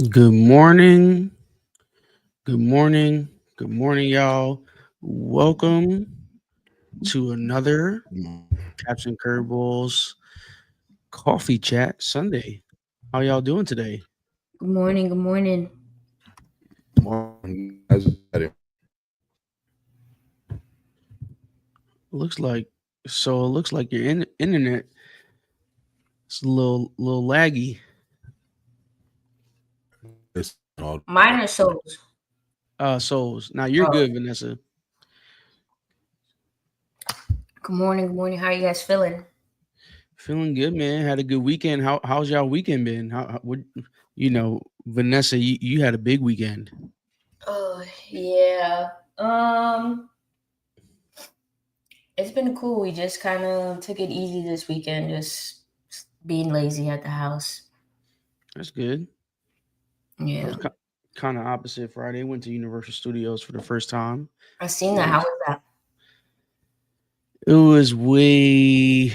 Good morning. Good morning. Good morning, y'all. Welcome to another Caps and Curveballs Coffee Chat Sunday. How y'all doing today? Good morning. Good morning. Morning, guys. Looks like it looks like your internet is a little laggy. It's all Mine are souls. Souls. Now you're Oh, good, Vanessa. good morning. Good morning. How are you guys feeling? Feeling good, man. Had a good weekend. How's y'all weekend been? What Vanessa, you had a big weekend. Oh, yeah. Um, it's been cool. We just kind of took it easy this weekend, just being lazy at the house. That's good. I Yeah. was kind of opposite. Friday, went to Universal Studios for the first time. I seen It that. How was was that? it was way.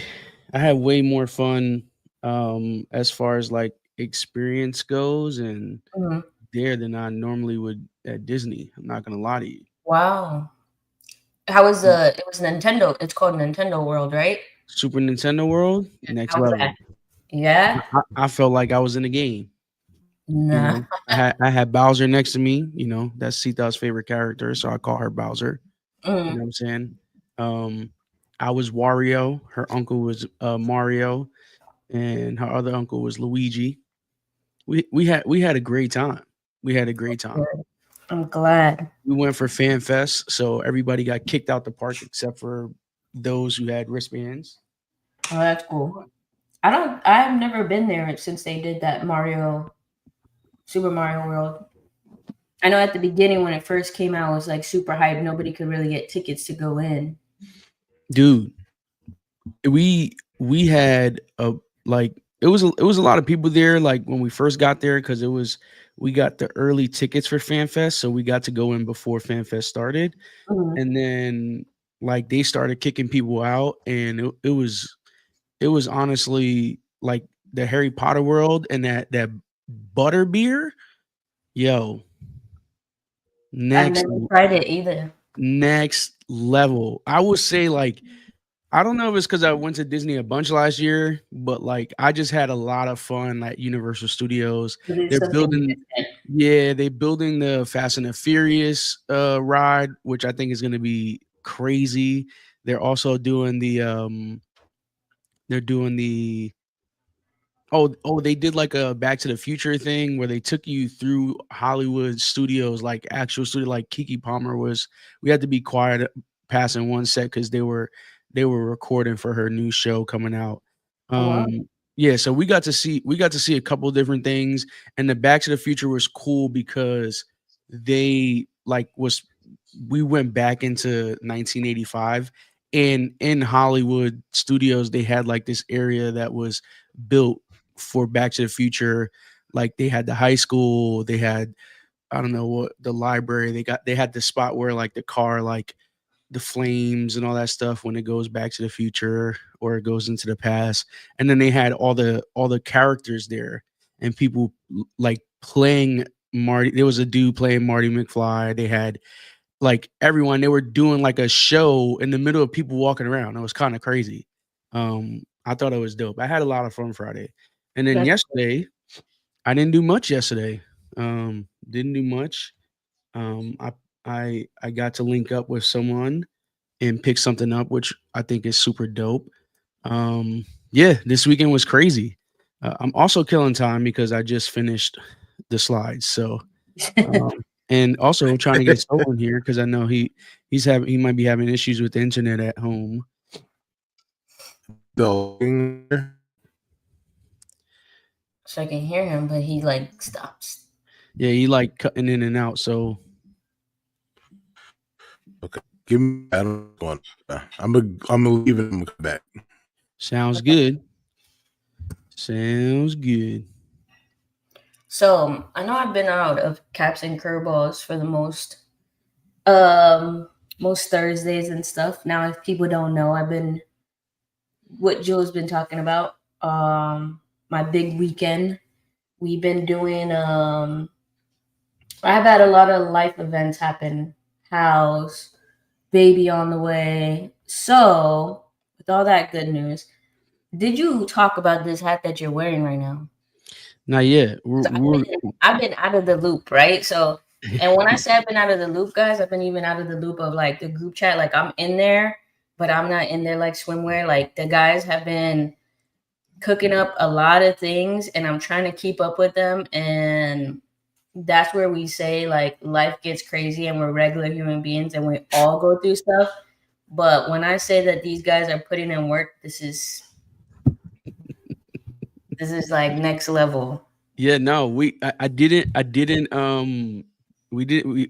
I had way more fun as far as like experience goes and Mhm. there than I normally would at Disney. I'm not gonna lie to you. Wow. How was the? It was Nintendo. It's called Nintendo World, right? Super Nintendo World, next How was level. that? Yeah. I felt like I was in a game. You Nah. know, I had Bowser next to me. That's Sita's favorite character, so I call her Bowser. You Mm. know what I'm saying? Um, I was Wario. Her uncle was Mario, and her other uncle was Luigi. We had a great time. We had a great time. Good. I'm glad. We went for Fan Fest, so everybody got kicked out the park except for those who had wristbands. Oh, that's cool. I don't. I've never been there since they did that Super Mario World. I know at the beginning when it first came out, it was like super hype. Nobody could really get tickets to go in. Dude, we had a like it was a lot of people there like when we first got there because we got the early tickets for FanFest, so we got to go in before FanFest started, Mhm. and then like they started kicking people out, and it was honestly like the Harry Potter world and that butter beer, yo, I've next never tried it either. next level. I would say like I don't know if it's because I went to Disney a bunch last year, but like I just had a lot of fun at Universal Studios. To do They're something building, different. yeah, they building the Fast and the Furious ride, which I think is going to be crazy. They're also doing they're doing the they did like a Back to the Future thing where they took you through Hollywood studios, like actual studio, like Kiki Palmer was. We had to be quiet passing one set because they were recording for her new show coming out. Oh, wow. Yeah, so we got to see a couple different things, and the Back to the Future was cool because they like was we went back into 1985, and in Hollywood studios they had like this area that was built for Back to the Future. Like they had the high school, they had I don't know what the library. They had the spot where like the car like the flames and all that stuff when it goes back to the future or it goes into the past. And then they had all the characters there and people like playing Marty. There was a dude playing Marty McFly. They had like everyone. They were doing like a show in the middle of people walking around. It was kind of crazy. I thought it was dope. I had a lot of fun Friday. And then That's yesterday, I didn't do much yesterday. Didn't do much. I got to link up with someone and pick something up, which I think is super dope. Yeah, this weekend was crazy. I'm also killing time because I just finished the slides. So, cool. and also trying to get Solo in here because I know he might be having issues with the internet at home. the So I can hear him, but he like stops. Yeah, he like cutting in and out. So okay. Give me. I don't know what's going on. I'm gonna leave and I'm gonna come back. sounds good. Sounds good. So I know I've been out of caps and curveballs for the um most Thursdays and stuff. Now, if people don't know, I've been what Joe's been talking about. My big weekend. We've been doing I've had a lot of life events happen. House, baby on the way. So, with all that good news, did you talk about this hat that you're wearing right now? Not yet. So I've been out of the loop, right? So, and when I say I've been out of the loop, guys, I've been even out of the loop of like the group chat. Like I'm in there, but I'm not in there like swimwear. Like the guys have been cooking up a lot of things, and I'm trying to keep up with them. And that's where we say like life gets crazy, and we're regular human beings, and we all go through stuff. But when I say that these guys are putting in work, this is like next level. Yeah, no, I didn't I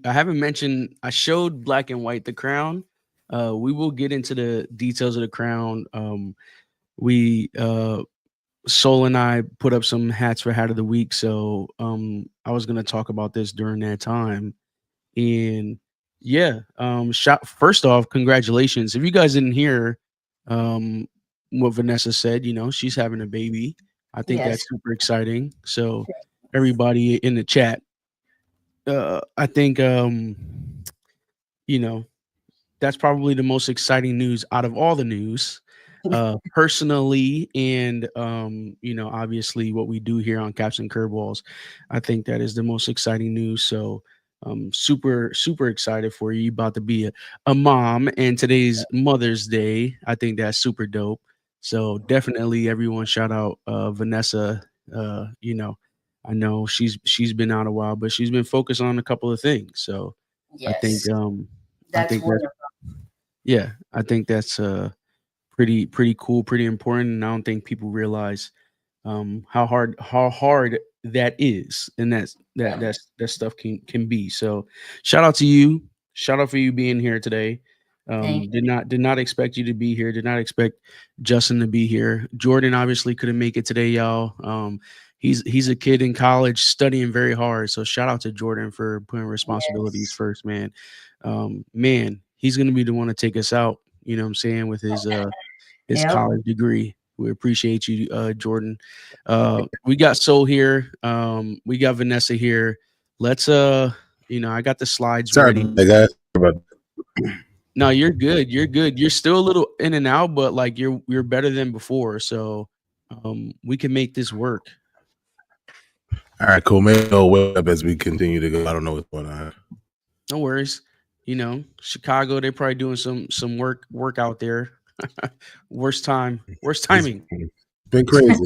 haven't mentioned, I showed Black and White the crown. We will get into the details of the crown. We Soul and I put up some hats for hat of the week, so I was gonna talk about this during that time. And yeah, first off, congratulations. If you guys didn't hear what Vanessa said, she's having a baby. I think Yes. that's super exciting. So everybody in the chat, I think that's probably the most exciting news out of all the news. Personally, and obviously what we do here on Caps and Curveballs, I think that is the most exciting news. So super excited for you. You're about to be a mom, and today's Mother's Day. I think that's super dope. So definitely everyone shout out Vanessa. I know she's been out a while, but she's been focused on a couple of things. So Yes. I think That's wonderful. I think that's pretty cool, pretty important. And I don't think people realize how hard that is, and that stuff can be. So shout out to you. Shout out for you being here today. Did not expect you to be here. Did not expect Justin to be here. Jordan obviously couldn't make it today, y'all. He's a kid in college studying very hard. So shout out to Jordan for putting responsibilities first, man. Man, he's gonna be the one to take us out. You know what I'm saying, with his college degree. We appreciate you, Jordan. We got Soul here. We got Vanessa here. Let's I got the slides ready. Guys. No, you're good. You're good. You're still a little in and out, but like you're better than before. So we can make this work. All right, cool. Maybe I'll wake up as we continue to go. I don't know what's going on. No worries. Chicago, they're probably doing some work out there. Worst timing. It's been crazy.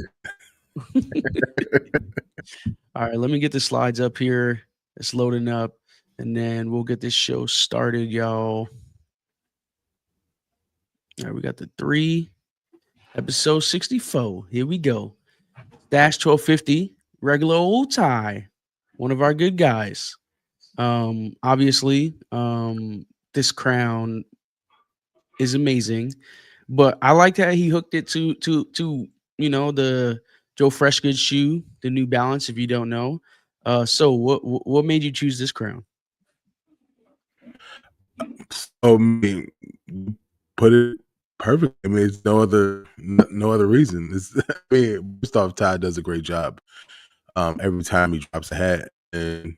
All right, let me get the slides up here. It's loading up, and then we'll get this show started, y'all. All right, we got the 3, episode 64. Here we go. Dash 1250, regular old Ty, one of our good guys. Obviously, this crown is amazing, but I like that he hooked it to the Joe Freshgoods shoe, the New Balance. If you don't know, so what made you choose this crown? Put it perfect. I mean, it's no other reason. First off, Ty does a great job. Every time he drops a hat, and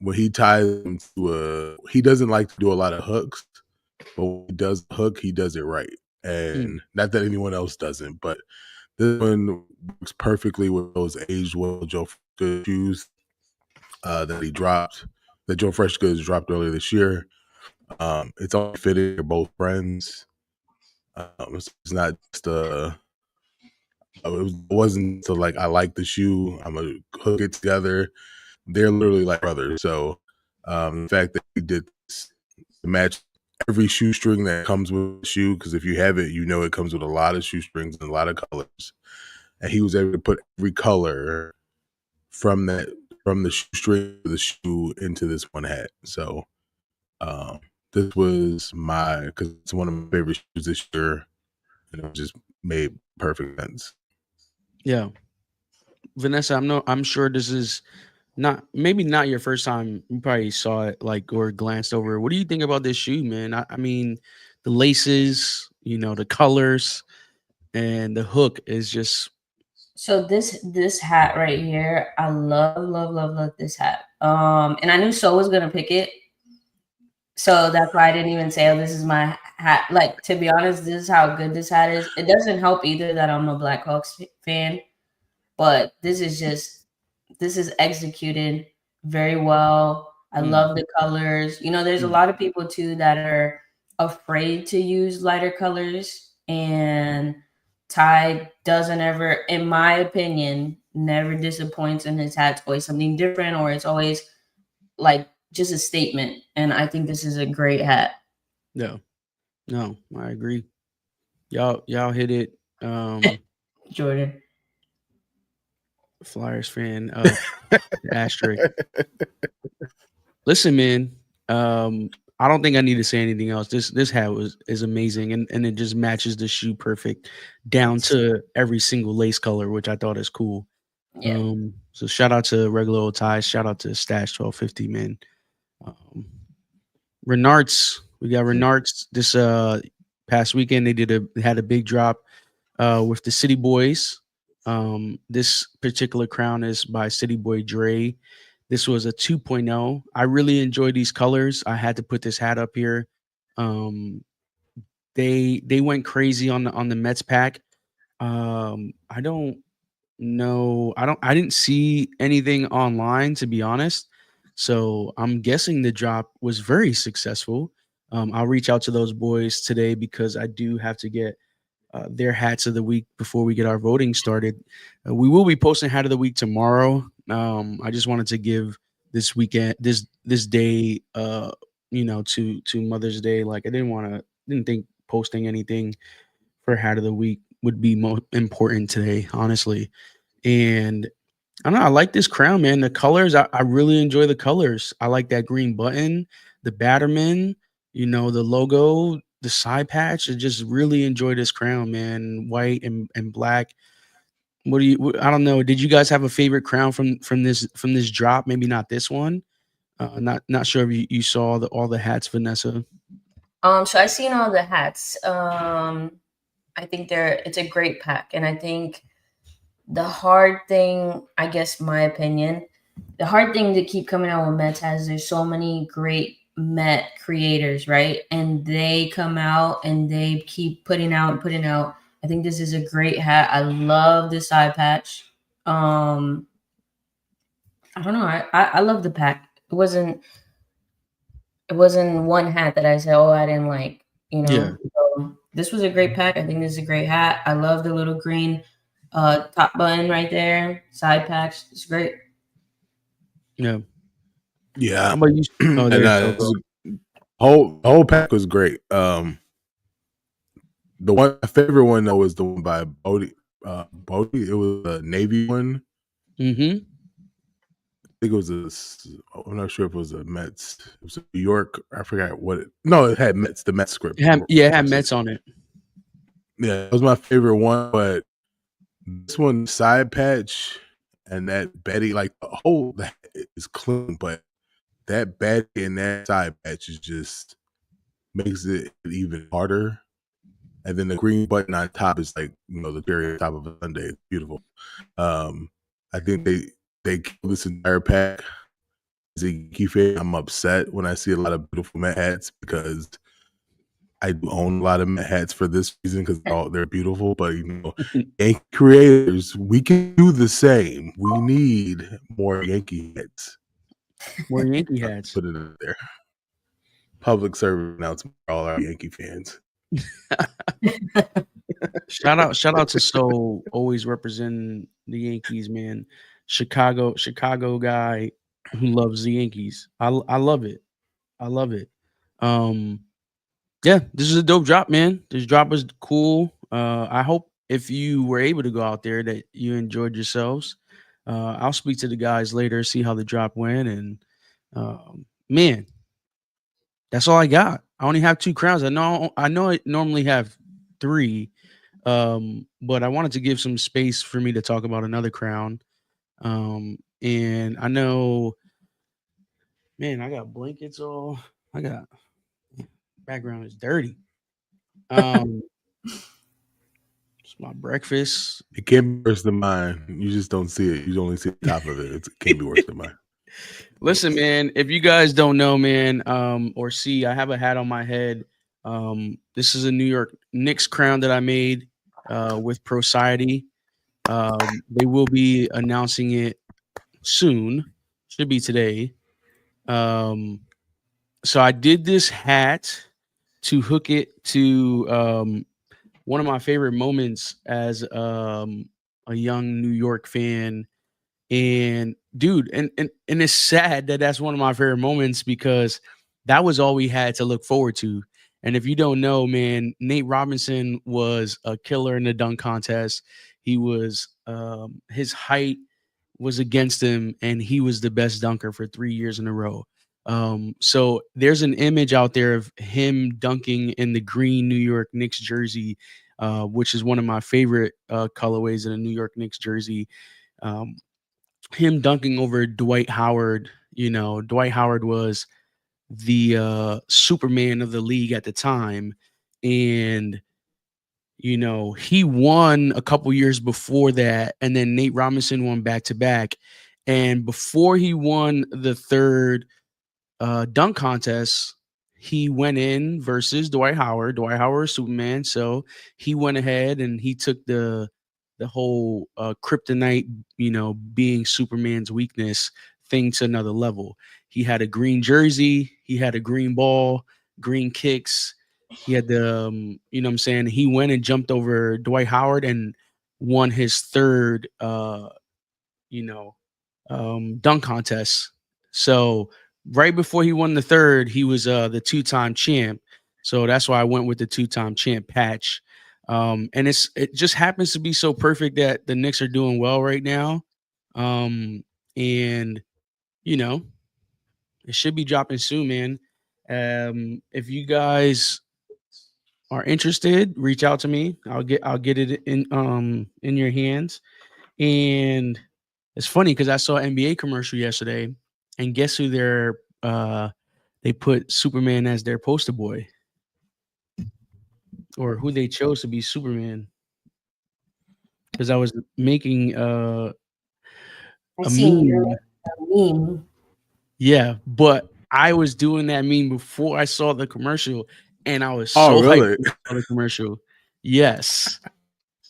when he ties them to he doesn't like to do a lot of hooks, but when he does hook, he does it right. And not that anyone else doesn't, but this one works perfectly with those aged well Joe Freshgoods shoes that Joe Freshgoods dropped earlier this year. It's all fitting. They're both friends. It's not just it wasn't so like I like the shoe, I'm gonna hook it together. They're literally like brothers. So the fact that he did this to match every shoestring that comes with the shoe, because if you have it, you know it comes with a lot of shoestrings and a lot of colors. And he was able to put every color from the shoestring to the shoe into this one hat. So this was because it's one of my favorite shoes this year, and it just made perfect sense. Yeah, Vanessa, I'm sure this is maybe not your first time. You probably saw it or glanced over. What do you think about this shoe, man? I mean, the laces, the colors, and the hook is just So this hat right here, I love this hat. And I knew So was gonna pick it, so that's why I didn't even say, "Oh, this is my hat." Like, to be honest, this is how good this hat is. It doesn't help either that I'm a Blackhawks fan, but this is executed very well. I love the colors. You know, there's a lot of people too that are afraid to use lighter colors, and Ty doesn't ever, in my opinion, never disappoints in his hats. Always something different, or it's always like just a statement. And I think this is a great hat. No, I agree. Y'all hit it. Jordan. Flyers fan, asterisk. Listen, man. I don't think I need to say anything else. This hat is amazing, and it just matches the shoe perfect, down to every single lace color, which I thought is cool. Yeah. So shout out to regular old ties. Shout out to Stash 1250, man. Renards, we got Renards this past weekend. They had a big drop with the City Boys. This particular crown is by City Boy Dre. This was a 2.0. I really enjoy these colors. I had to put this hat up here. They went crazy on the Mets pack. I don't know. I didn't see anything online, to be honest. So I'm guessing the drop was very successful. I'll reach out to those boys today because I do have to get their hats of the week before we get our voting started. We will be posting hat of the week tomorrow. I just wanted to give this weekend, this day, to Mother's Day. Like, I didn't think posting anything for hat of the week would be more important today, honestly. And I don't know, I like this crown, man. The colors, I really enjoy the colors. I like that green button, the Batterman, the logo, the side patch. I just really enjoy this crown, man. White and black. I don't know. Did you guys have a favorite crown from this drop? Maybe not this one. Not sure if you saw all the hats, Vanessa. So I've seen all the hats. I think it's a great pack, and I think the hard thing, I guess, my opinion, the hard thing to keep coming out with Mets has there's so many great Met creators, right? And they come out and they keep putting out and putting out. I think this is a great hat. I love the side patch. I don't know. I love the pack. It wasn't one hat that I said, oh, I didn't like, Yeah. So this was a great pack. I think this is a great hat. I love the little green top button right there. Side patch. It's great. Yeah. Yeah. How about you? Oh, there you go. Whole pack was great. My favorite one though was the one by Bodie. Bodie. It was a Navy one. Mm-hmm. I think it was I'm not sure if it was a Mets. It was a New York. I forgot what it. No, it had Mets. The Mets script. It had Mets on it. Yeah, it was my favorite one. But this one, side patch, and that Betty, like the whole that is clean, but that Betty and that side patch is just makes it even harder. And then the green button on top is like the cherry on top of a sundae. It's beautiful. I think they killed this entire pack. As a Yankee fan, I'm upset when I see a lot of beautiful Met hats because I do own a lot of Met hats for this reason because they're beautiful. But Yankee creators, we can do the same. We need more Yankee hats. More Yankee hats. Put it in there. Public service announcement for all our Yankee fans. Shout out to Soul, always representing the Yankees, man. Chicago guy who loves the Yankees. I love it. I love it. Yeah, this is a dope drop, man. This drop was cool. I hope if you were able to go out there that you enjoyed yourselves. I'll speak to the guys later, see how the drop went, and man, that's all I got. I only have 2 crowns. I know I normally have 3. But I wanted to give some space for me to talk about another crown. And I know, man, I got blankets all. I got background is dirty. It's my breakfast. It can't be worse than mine. You just don't see it. You only see the top of it. It can't be worse than mine. Listen, man, if you guys don't know, man, or see, I have a hat on my head. This is a New York Knicks crown that I made with Prociety. They will be announcing it soon. Should be today. So I did this hat to hook it to one of my favorite moments as a young New York fan. And dude, and it's sad that that's one of my favorite moments because that was all we had to look forward to. And if you don't know, man, Nate Robinson was a killer in the dunk contest. He was his height was against him, and he was the best dunker for 3 years in a row. So there's an image out there of him dunking in the green New York Knicks jersey, which is one of my favorite colorways in a New York Knicks jersey. Him dunking over Dwight Howard. You know, Dwight Howard was the Superman of the league at the time, and you know, he won a couple years before that, and then Nate Robinson won back to back. And before he won the third dunk contest, he went in versus Dwight Howard. Dwight Howard was Superman, so he went ahead and he took the whole kryptonite, you know, being Superman's weakness thing to another level. He had a green jersey, he had a green ball, green kicks. He had the, you know what I'm saying? He went and jumped over Dwight Howard and won his third, dunk contest. So right before he won the third, he was the two-time champ. So that's why I went with the two-time champ patch. And it just happens to be so perfect that the Knicks are doing well right now. And you know, it should be dropping soon, man. If you guys are interested, reach out to me. I'll get it in your hands. And it's funny because I saw an NBA commercial yesterday, and guess who they put Superman as their poster boy, or who they chose to be Superman. Because I was making I a seen meme. a meme. Yeah, but I was doing that meme before I saw the commercial, and I was so hyped really? when I saw the commercial. Yes.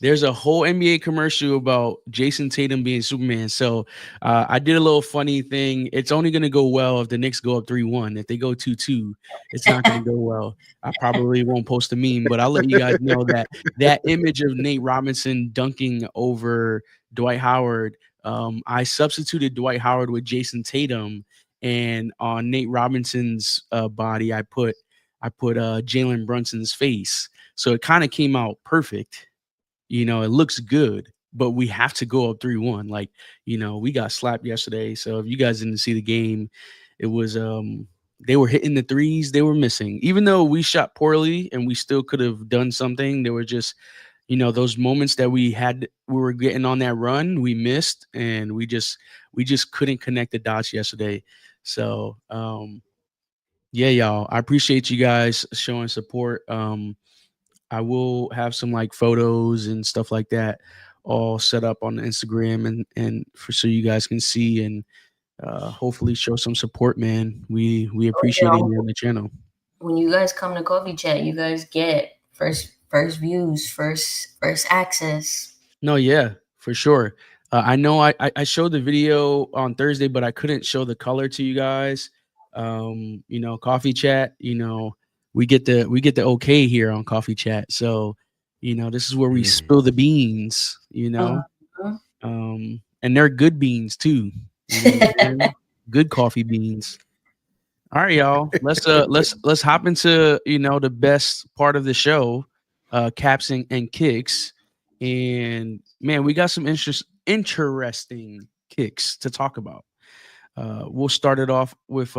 There's a whole NBA commercial about Jason Tatum being Superman. So I did a little funny thing. It's only going to go well if the Knicks go up 3-1. If they go 2-2, it's not going to go well. I probably won't post a meme, but I'll let you guys know that image of Nate Robinson dunking over Dwight Howard, I substituted Dwight Howard with Jason Tatum, and on Nate Robinson's body, I put Jalen Brunson's face. So it kind of came out perfect. You know, it looks good, but we have to go up 3-1. Like, you know, we got slapped yesterday. So if you guys didn't see the game, it was they were hitting the threes, they were missing. Even though we shot poorly and we still could have done something, there were just, you know, those moments that we were getting on that run, we missed, and we just couldn't connect the dots yesterday. So yeah, y'all, I appreciate you guys showing support. I will have some like photos and stuff like that all set up on Instagram and so you guys can see and hopefully show some support, man. We appreciate it here on the channel. When you guys come to Coffee Chat, you guys get first views, first access. No, yeah, for sure. I know I showed the video on Thursday, but I couldn't show the color to you guys. You know, Coffee Chat, you know, we get the okay here on Coffee Chat. So, you know, this is where we spill the beans, you know. And they're good beans too. You know what I'm saying? Good coffee beans. All right, y'all. Let's hop into, you know, the best part of the show, caps and kicks. And man, we got some interesting kicks to talk about. We'll start it off with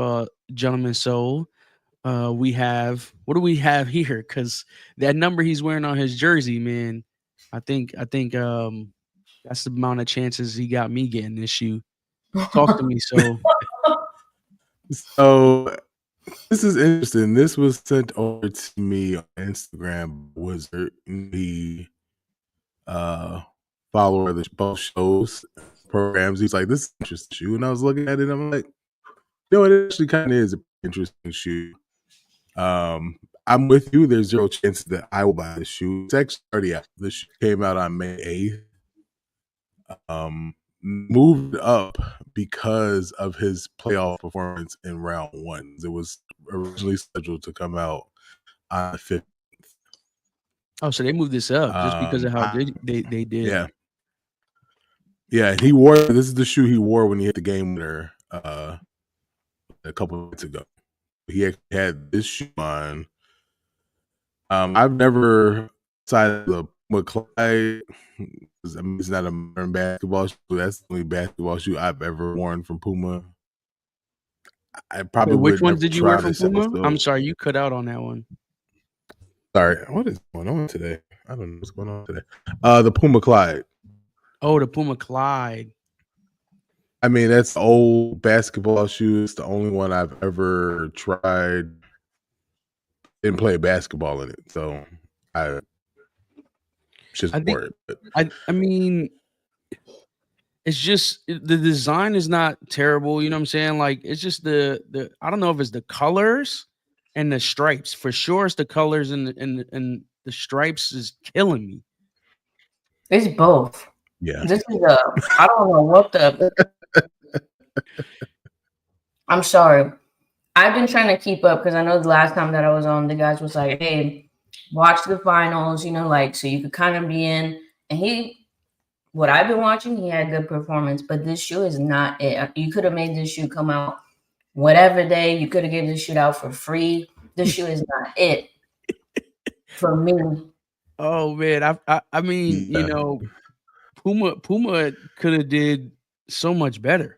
Gentleman Soul. What do we have here? Because that number he's wearing on his jersey, man, I think that's the amount of chances he got me getting this shoe. Talk to me, so. So this is interesting. This was sent over to me on Instagram. Wizard. follower of both shows programs. He's like, this is an interesting shoe. And I was looking at it, and I'm like, it actually kind of is an interesting shoe. I'm with you. There's zero chance that I will buy this shoe. It's actually already out. This shoe came out on May 8th. Moved up because of his playoff performance in round 1. It was originally scheduled to come out on the 15th. Oh, so they moved this up just because of how good they did. Yeah. Yeah, he wore this is the shoe he wore when he hit the game winner a couple of months ago. He actually had this shoe on. I've never decided the Puma Clyde. I mean, it's not a modern basketball shoe. That's the only basketball shoe I've ever worn from Puma. I probably Which would ones did you wear from Puma? episode. I'm sorry, you cut out on that one. Sorry, what is going on today? I don't know what's going on today. The Puma Clyde. Oh, the Puma Clyde. I mean, that's old basketball shoe. It's the only one I've ever tried and play basketball in it. So I wore it. I mean, it's just the design is not terrible. You know what I'm saying? Like, it's just the I don't know if it's the colors and the stripes. For sure, it's the colors and the stripes is killing me. It's both. Yeah. This is I don't know what the. I'm sorry. I've been trying to keep up because I know the last time that I was on, the guys was like, hey, watch the finals, like, so you could kind of be in. And what I've been watching, he had good performance, but this shoe is not it. You could have made this shoe come out whatever day. You could have given this shoe out for free. This shoe is not it for me. Oh man, I mean, Puma could have did so much better.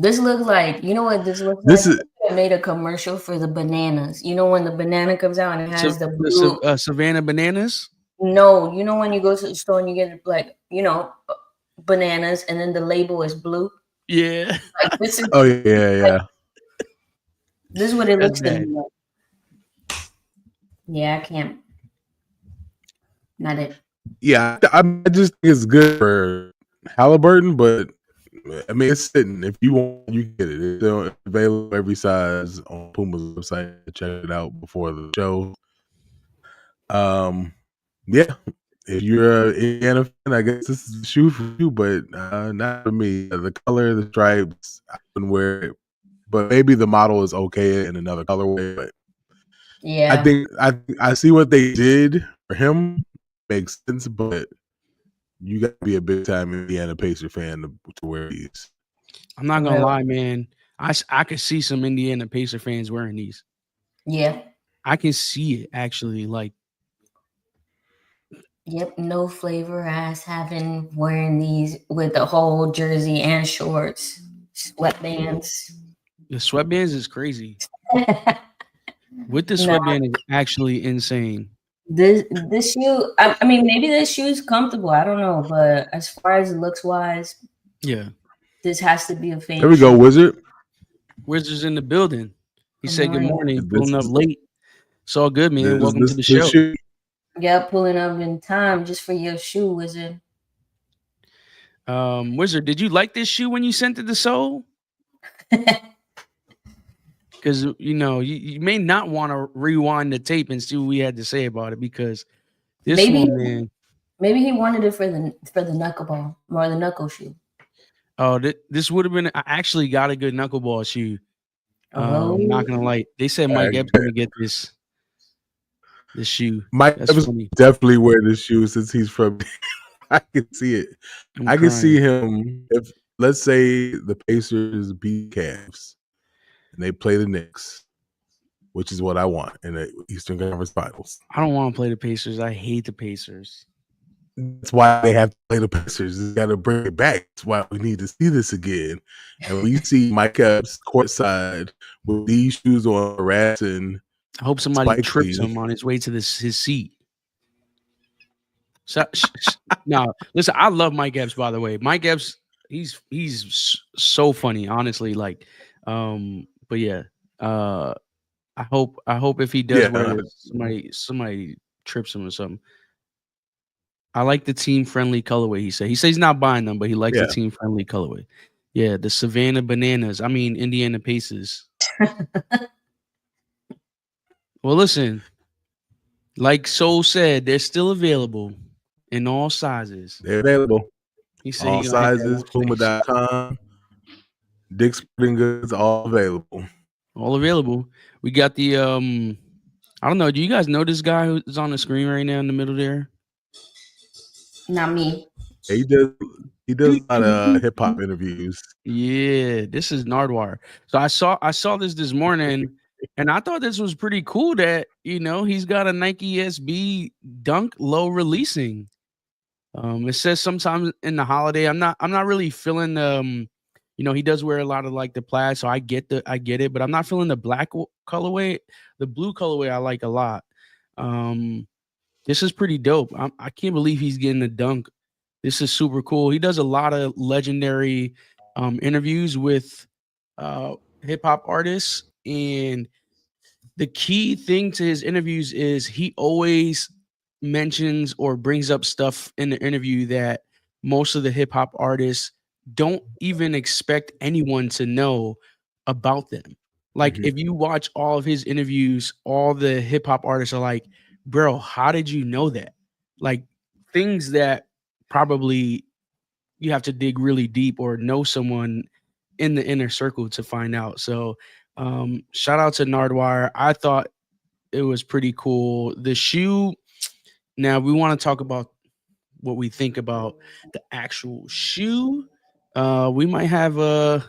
This looks like, you know what this looks like? They made a commercial for the bananas. You know when the banana comes out and it has the blue Savannah bananas? No, you know when you go to the store and you get like, bananas and then the label is blue? Yeah. Like, this is yeah. This is what it looks like. Yeah, I can't. Not it. Yeah, I just think it's good for Halliburton, but I mean, it's sitting. If you want, you get it. It's still available every size on Puma's website. Check it out before the show. Yeah. If you're an Indiana fan, I guess this is the shoe for you, but not for me. The color, the stripes, I wouldn't wear it. But maybe the model is okay in another colorway. But yeah, I think I see what they did for him. Makes sense, but you got to be a big time Indiana Pacer fan to wear these. I'm not gonna lie, man. I could see some Indiana Pacer fans wearing these. Yeah, I can see it actually. Like, yep, no flavor ass having wearing these with the whole jersey and shorts, sweatbands. The sweatbands is crazy. With the sweatband is actually insane. This shoe, I mean, maybe this shoe is comfortable. I don't know, but as far as looks wise, yeah, this has to be a fan. There we go, Wizard. Wizard's in the building. He said good morning. Pulling up late. It's all good, man. Welcome to the show. Yeah, pulling up in time just for your shoe, Wizard. Wizard, did you like this shoe when you sent it to Soul? Because you may not want to rewind the tape and see what we had to say about it, because this one, man. Maybe he wanted it for the knuckleball or the knuckle shoe. Oh, this would have been. I actually got a good knuckleball shoe. I'm not gonna lie. They said Mike Epps gonna get this shoe. Mike Epps definitely wear this shoe since he's from. I can see it. I can see him if, let's say, the Pacers beat Cavs and they play the Knicks, which is what I want in the Eastern Conference Finals. I don't want to play the Pacers. I hate the Pacers. That's why they have to play the Pacers. They got to bring it back. That's why we need to see this again. And we see Mike Epps courtside with these shoes on, harassing. I hope somebody trips him on his way to his seat. So, no, listen, I love Mike Epps, by the way. Mike Epps, he's so funny, honestly. Like, but yeah, I hope if he does wear it, somebody trips him or something. I like the team friendly colorway. He said he's not buying them, but he likes Yeah. the team friendly colorway. Yeah, the Savannah Bananas. I mean Indiana Pacers. Well, listen, like Soul said, they're still available in all sizes. They're available. He said All he gonna hit that sizes, one face. Puma.com, Dick's Sporting Goods, all available. All available. We got the I don't know. Do you guys know this guy who's on the screen right now in the middle there? Not me. Yeah, he does a lot of hip hop interviews. Yeah, this is Nardwar. So I saw this morning, and I thought this was pretty cool that he's got a Nike SB Dunk low releasing. It says sometimes in the holiday. I'm not really feeling he does wear a lot of like the plaid, so I get it, but I'm not feeling the black colorway. The blue colorway I like a lot. This is pretty dope. I can't believe he's getting a dunk. This is super cool. He does a lot of legendary interviews with hip hop artists, and the key thing to his interviews is he always mentions or brings up stuff in the interview that most of the hip hop artists don't even expect anyone to know about them. Like if you watch all of his interviews, all the hip hop artists are like, bro, how did you know that? Like things that probably you have to dig really deep or know someone in the inner circle to find out. So shout out to Nardwire. I thought it was pretty cool. The shoe, now we want to talk about what we think about the actual shoe. We might have a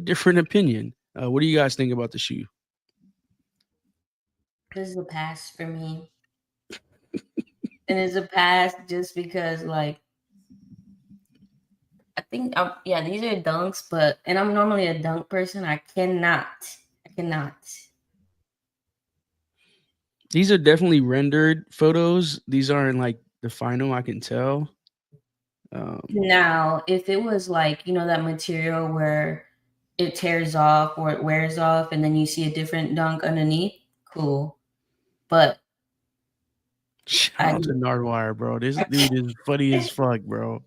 different opinion. What do you guys think about the shoe? This is a pass for me. And it's a pass just because, like, I think, these are dunks, and I'm normally a dunk person. I cannot. These are definitely rendered photos. These aren't like the final, I can tell. Now, if it was like, that material where it tears off or it wears off and then you see a different dunk underneath, cool. But shout out to Nardwire, bro. This dude is funny as fuck, bro.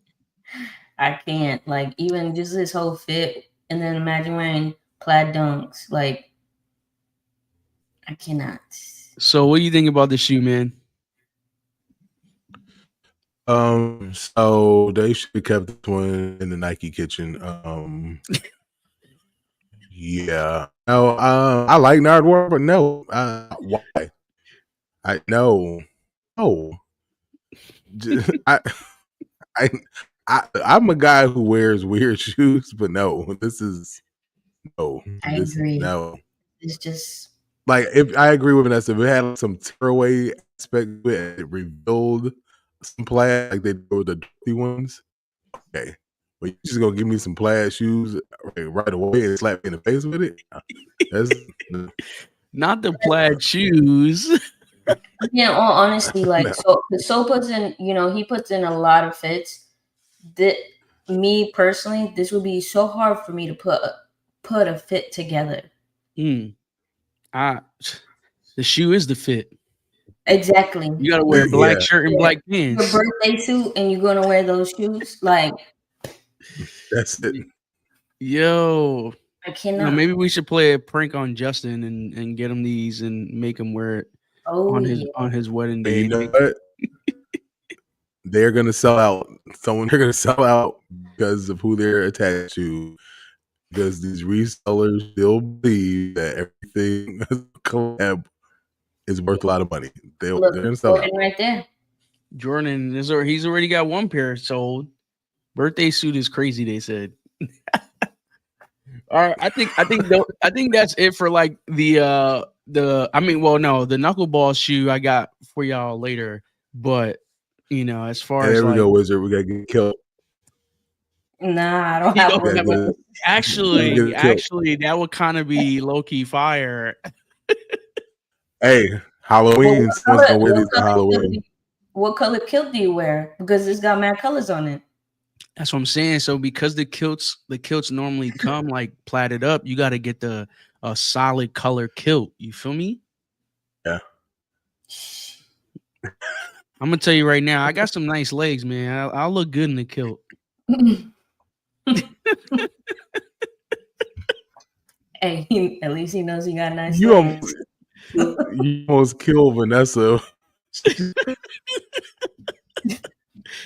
I can't. Like, even just this whole fit, and then imagine wearing plaid dunks. Like, I cannot. So what do you think about the shoe, man? So they should have kept this one in the Nike kitchen. Yeah. No, I like Nardwar, but no. Why? I'm a guy who wears weird shoes, but no, this is no. I agree. No. It's just like, if I agree with Vanessa, if it had like some tearaway aspect to it, it revealed some plaid like they do with the dirty ones. Okay. But you're just gonna give me some plaid shoes right away and slap me in the face with it? That's not the plaid shoes. Yeah, all honesty, like so puts in, he puts in a lot of fits. That me personally, this would be so hard for me to put a fit together. The shoe is the fit. Exactly. You gotta wear a black shirt and black pants. Your birthday suit, and you're gonna wear those shoes. Like, that's it. Yo, I cannot. Maybe we should play a prank on Justin and get him these and make him wear it on his wedding day. You know what? They're gonna sell out. They're gonna sell out because of who they're attached to. Because these resellers still believe that everything collab is worth a lot of money. They're gonna sell out right there. Jordan he's already got one pair sold. Birthday suit is crazy, they said. All right, I think that's it for like the knuckleball shoe I got for y'all later. But as far as there we go, Wizard, we gotta get killed. Nah, I don't have one. Actually, that would kind of be low-key fire. Hey, Halloween. Someone's gonna wear these for Halloween. What color kilt do you wear? Because it's got mad colors on it. That's what I'm saying. So because the kilts normally come like plaited up, you got to get a solid color kilt. You feel me? Yeah. I'm gonna tell you right now, I got some nice legs, man. I'll look good in the kilt. Hey, at least he knows he got nice You legs. almost killed Vanessa.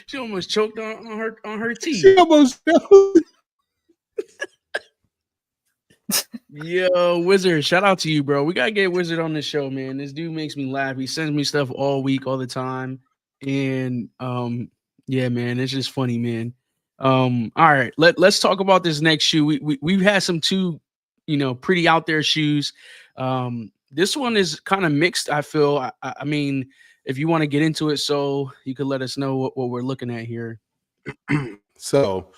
She almost choked on her teeth. She almost killed. Yo, Wizard, shout out to you, bro. We gotta get Wizard on the show, man. This dude makes me laugh. He sends me stuff all week, all the time. And yeah, man, it's just funny, man. All right, let's talk about this next shoe. We've had some two, pretty out there shoes. This one is kind of mixed, I feel. I mean, if you want to get into it, so you could let us know what we're looking at here. So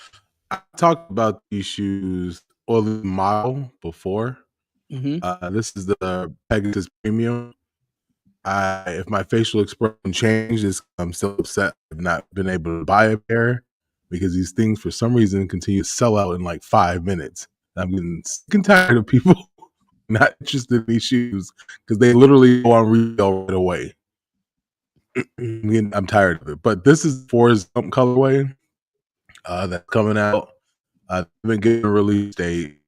I talked about these shoes or the model before. This is the Pegasus Premium. If my facial expression changes, I'm still upset I've not been able to buy a pair because these things for some reason continue to sell out in like 5 minutes. I'm getting sick and tired of people not interested in these shoes because they literally go on retail right away. I'm tired of it. But this is Forrest Gump colorway that's coming out. I've been getting a release date.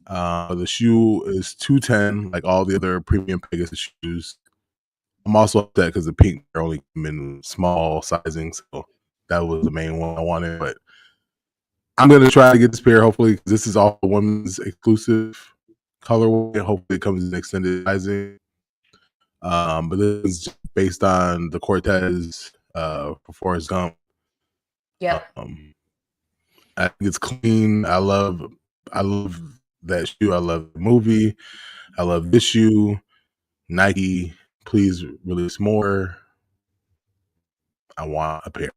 The shoe is 210, like all the other premium Pegasus shoes. I'm also upset because the pink are only come in small sizing, so that was the main one I wanted. But I'm gonna try to get this pair. Hopefully, because this is all women's exclusive colorway. Hopefully, it comes in extended sizing. But this is just based on the Cortez for Forrest Gump. Yeah. I think it's clean. I love that shoe. I love the movie. I love this shoe. Nike, please release more. I want a pair.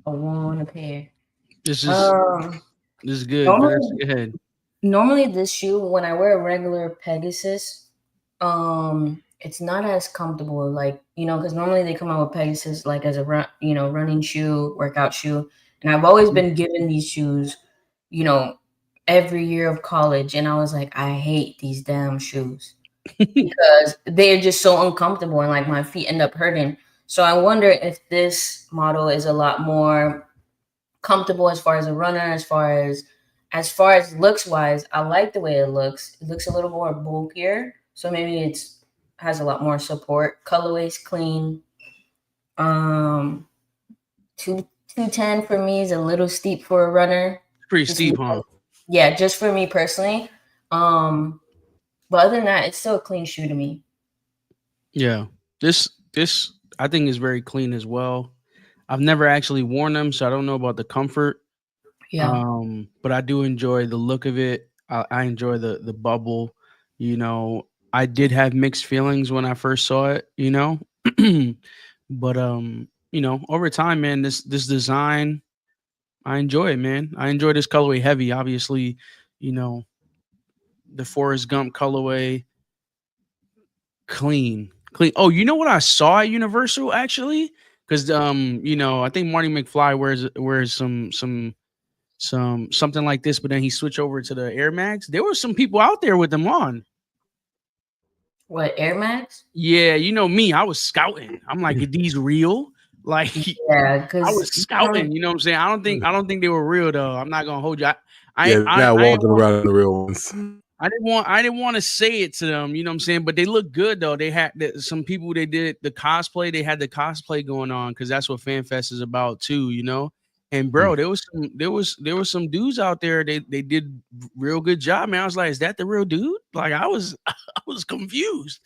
I want a pair. This is good. Normally, Go ahead. Normally, this shoe, when I wear a regular Pegasus, it's not as comfortable. Like, because normally they come out with Pegasus like as a running shoe, workout shoe, and I've always been given these shoes, every year of college, and I was like, I hate these damn shoes because they're just so uncomfortable and like my feet end up hurting. So I wonder if this model is a lot more comfortable as far as a runner, as far as looks wise. I like the way it looks. It looks a little more bulkier, so maybe it's has a lot more support. Colorway's clean. 210 for me is a little steep for a runner. Pretty steep, huh? Yeah, just for me personally. But other than that, it's still a clean shoe to me. Yeah. This I think is very clean as well. I've never actually worn them, so I don't know about the comfort. Yeah. But I do enjoy the look of it. I enjoy the bubble. I did have mixed feelings when I first saw it, but over time, man, this design, I enjoy it, man. I enjoy this colorway heavy. Obviously, the Forrest Gump colorway, clean. Oh, you know what I saw at Universal actually? Because I think Marty McFly wears something like this, but then he switched over to the Air Max. There were some people out there with them on. What, Air Max? Yeah, me, I was scouting. I'm like, are these real? Like, yeah, because I was scouting. You know what I'm saying? I don't think they were real though. I'm not gonna hold you. Not walking around the real ones. I didn't want to say it to them, you know what I'm saying? But they look good though. They had some people, they did the cosplay. They had the cosplay going on because that's what FanFest is about too, And bro, there was some dudes out there. They did real good job, man. I was like, is that the real dude? Like I was confused.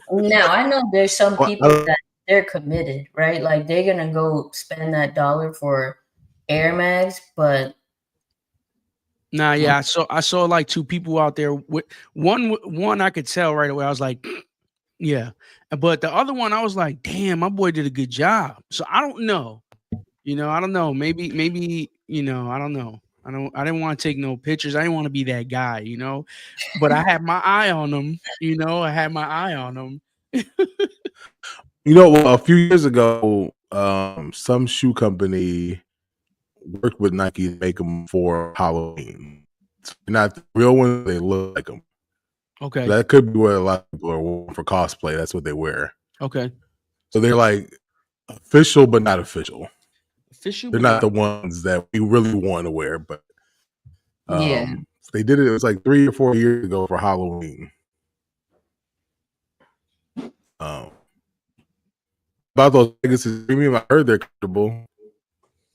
Now I know there's some people that they're committed, right? Like they're gonna go spend that $1 for Air Max, but nah, yeah, I saw like two people out there. With one I could tell right away. I was like, yeah, but the other one I was like, damn, my boy did a good job. So I don't know, I don't know. Maybe, I don't know. I didn't want to take no pictures. I didn't want to be that guy, But I had my eye on them, I had my eye on them. A few years ago, some shoe company worked with Nike to make them for Halloween. So they're not the real ones, they look like them. Okay. That could be what a lot of people are wearing for cosplay. That's what they wear. Okay. So they're like official, but not official. Official, They're but not the ones that we really want to wear, but Yeah. they did it. It was like 3 or 4 years ago for Halloween. About those Pegasus premium, I heard they're comfortable.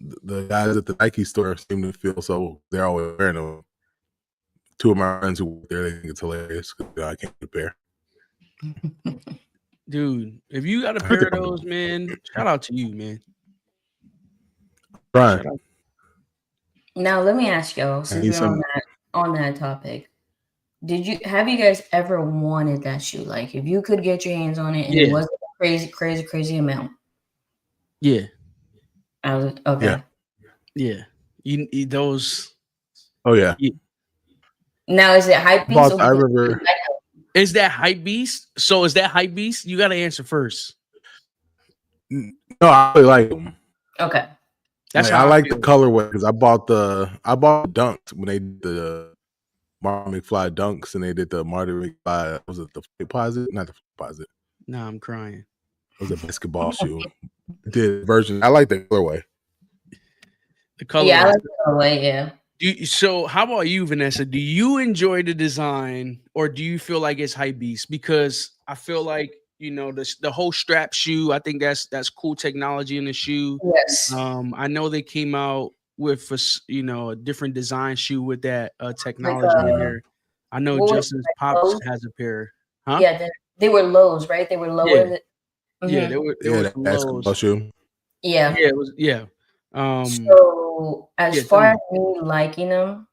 The guys at the Nike store seem to feel so they're always wearing them. 2 of my friends who work there, they think it's hilarious because I can't compare. dude, if you got a pair of those, man, shout out to you, man. Right. Now let me ask y'all, since we're on that topic, have you guys ever wanted that shoe? Like, if you could get your hands on it and it wasn't a crazy amount. Yeah. Okay. Yeah. You those. Oh yeah. Now is it hype beast? I remember. Is that hype beast? So is that hype beast? You got to answer first. No, I really like them. Okay. That's I like the colorway because I bought the dunks when they did the Marty McFly dunks and they did the Marty McFly. Was it the deposit? Not the deposit. No, I'm crying. It was a basketball shoe. Did version. I like the colorway. The colorway. Yeah, I like the colorway. Yeah. So how about you, Vanessa? Do you enjoy the design or do you feel like it's hype beast? Because I feel like, you know, the whole strap shoe, I think that's cool technology in the shoe. Yes. I know they came out with a different design shoe with that technology in there. I know Justin's Pops has a pair. Huh? Yeah, they were lows, right? They were lower. Yeah, they were basketball shoe. Yeah. Yeah, it was so as far as me liking them,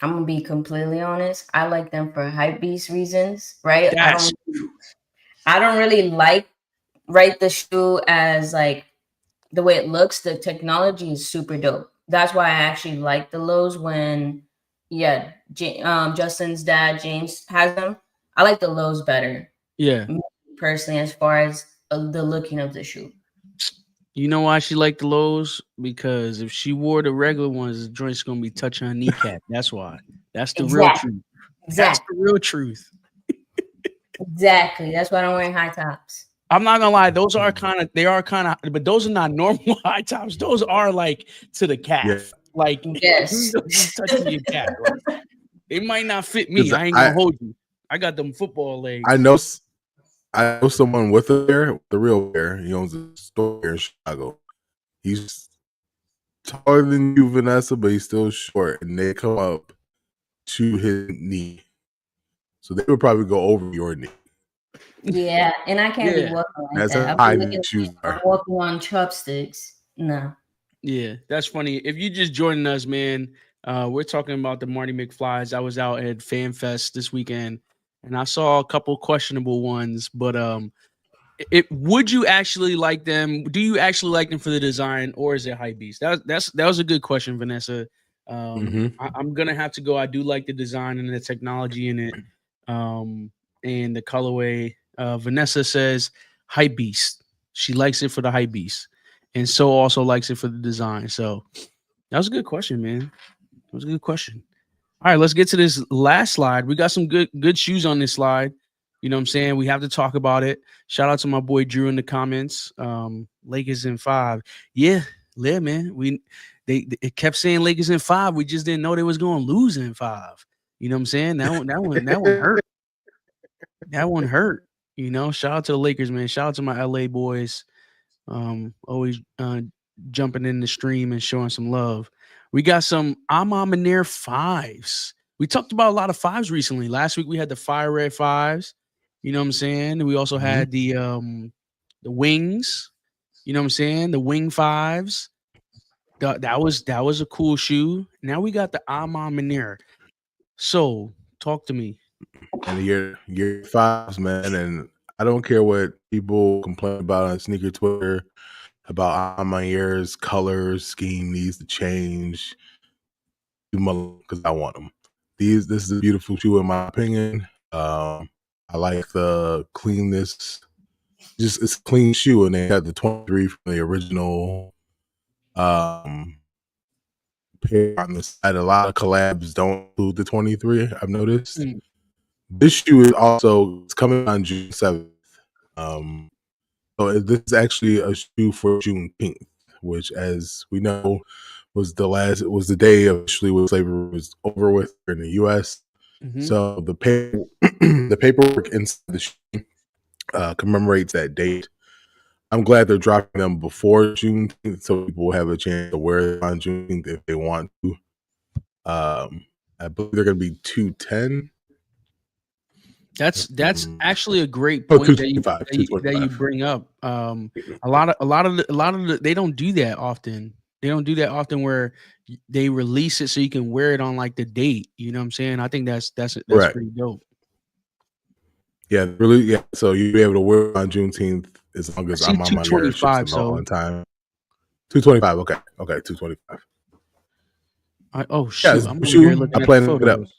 I'm gonna be completely honest. I like them for hype beast reasons, right? I don't really like the shoe as like the way it looks. The technology is super dope. That's why I actually like the lows when Justin's dad James has them. I like the lows better. Yeah. Personally, as far as the looking of the shoe. You know why she liked the lows? Because if she wore the regular ones, the joint's gonna be touching her kneecap. That's why. That's the real truth. That's the real truth. Exactly. That's why I'm wearing high tops. I'm not gonna lie, those are kind of, but those are not normal high tops. Those are like to the calf. Yeah. Like touching your calf. Like, they might not fit me. I ain't gonna hold you. I got them football legs. I know someone with a pair, the real pair. He owns a store here in Chicago. He's taller than you, Vanessa, but he's still short, and they come up to his knee. So they would probably go over your knee. Yeah, and I can't be walking like that. I'm walking on chopsticks. No. Yeah, that's funny. If you just joining us, man, we're talking about the Marty McFlys. I was out at Fan Fest this weekend, and I saw a couple questionable ones. But would you actually like them? Do you actually like them for the design, or is it hype beast? That was a good question, Vanessa. I'm gonna have to go. I do like the design and the technology in it, and the colorway. Vanessa says hype beast. She likes it for the hype beast, and so also likes it for the design. So that was a good question, man. That was a good question. All right, let's get to this last slide. We got some good shoes on this slide. You know what I'm saying? We have to talk about it. Shout out to my boy Drew in the comments. Lakers in 5. Yeah, man. It kept saying Lakers in 5. We just didn't know they was going to lose in 5. You know what I'm saying? That one hurt. That one hurt. You know, shout out to the Lakers, man. Shout out to my LA boys. Always jumping in the stream and showing some love. We got some Manir 5s. We talked about a lot of 5s recently. Last week we had the Fire Red 5s. You know what I'm saying? We also had the wings. You know what I'm saying? The wing 5s. That was a cool shoe. Now we got the Manir. So talk to me. And year 5s, man. And I don't care what people complain about on sneaker Twitter about Manir's colors scheme needs to change. Because I want them. This is a beautiful shoe in my opinion. I like the cleanness. Just it's a clean shoe, and they had the 23 from the original pair on the side. A lot of collabs don't include the 23. I've noticed. This shoe is also coming on June 7th. So this is actually a shoe for Juneteenth, which, as we know, was the day officially when slavery was over with in the U.S. Mhm. So the paperwork inside the shoe commemorates that date. I'm glad they're dropping them before Juneteenth, so people will have a chance to wear it on Juneteenth if they want to. I believe they're going to be 210. That's actually a great Oh, point that you 225. bring up. A lot of the they don't do that often. They don't do that often where they release it so you can wear it on like the date. You know what I'm saying? I think that's Right. pretty dope. Yeah, really. Yeah, so you'll be able to wear it on Juneteenth as long as I'm on my ships on time. 225. Okay, 225. Oh shoot! Yeah, I'm over here looking at the photos.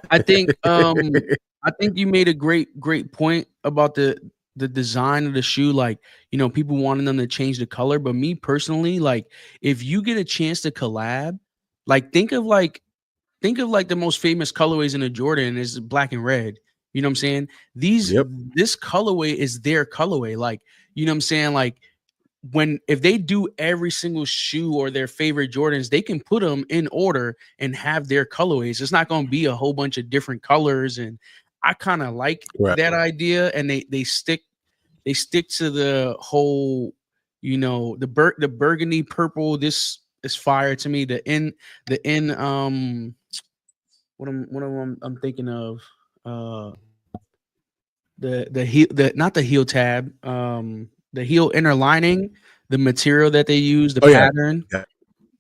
I think I think you made a great point about the design of the shoe. Like, you know, people wanting them to change the color, but me personally, like, if you get a chance to collab, like think of the most famous colorways in a Jordan is black and red. You know what I'm saying? This colorway is their colorway. Like, you know what I'm saying? Like, if they do every single shoe or their favorite Jordans, they can put them in order and have their colorways. It's not going to be a whole bunch of different colors. And I kind of like that idea. And they stick to the whole, you know, the burgundy purple. This is fire to me. What I'm thinking of, the heel, not the heel tab, the heel inner lining, the material that they use, the pattern. Yeah.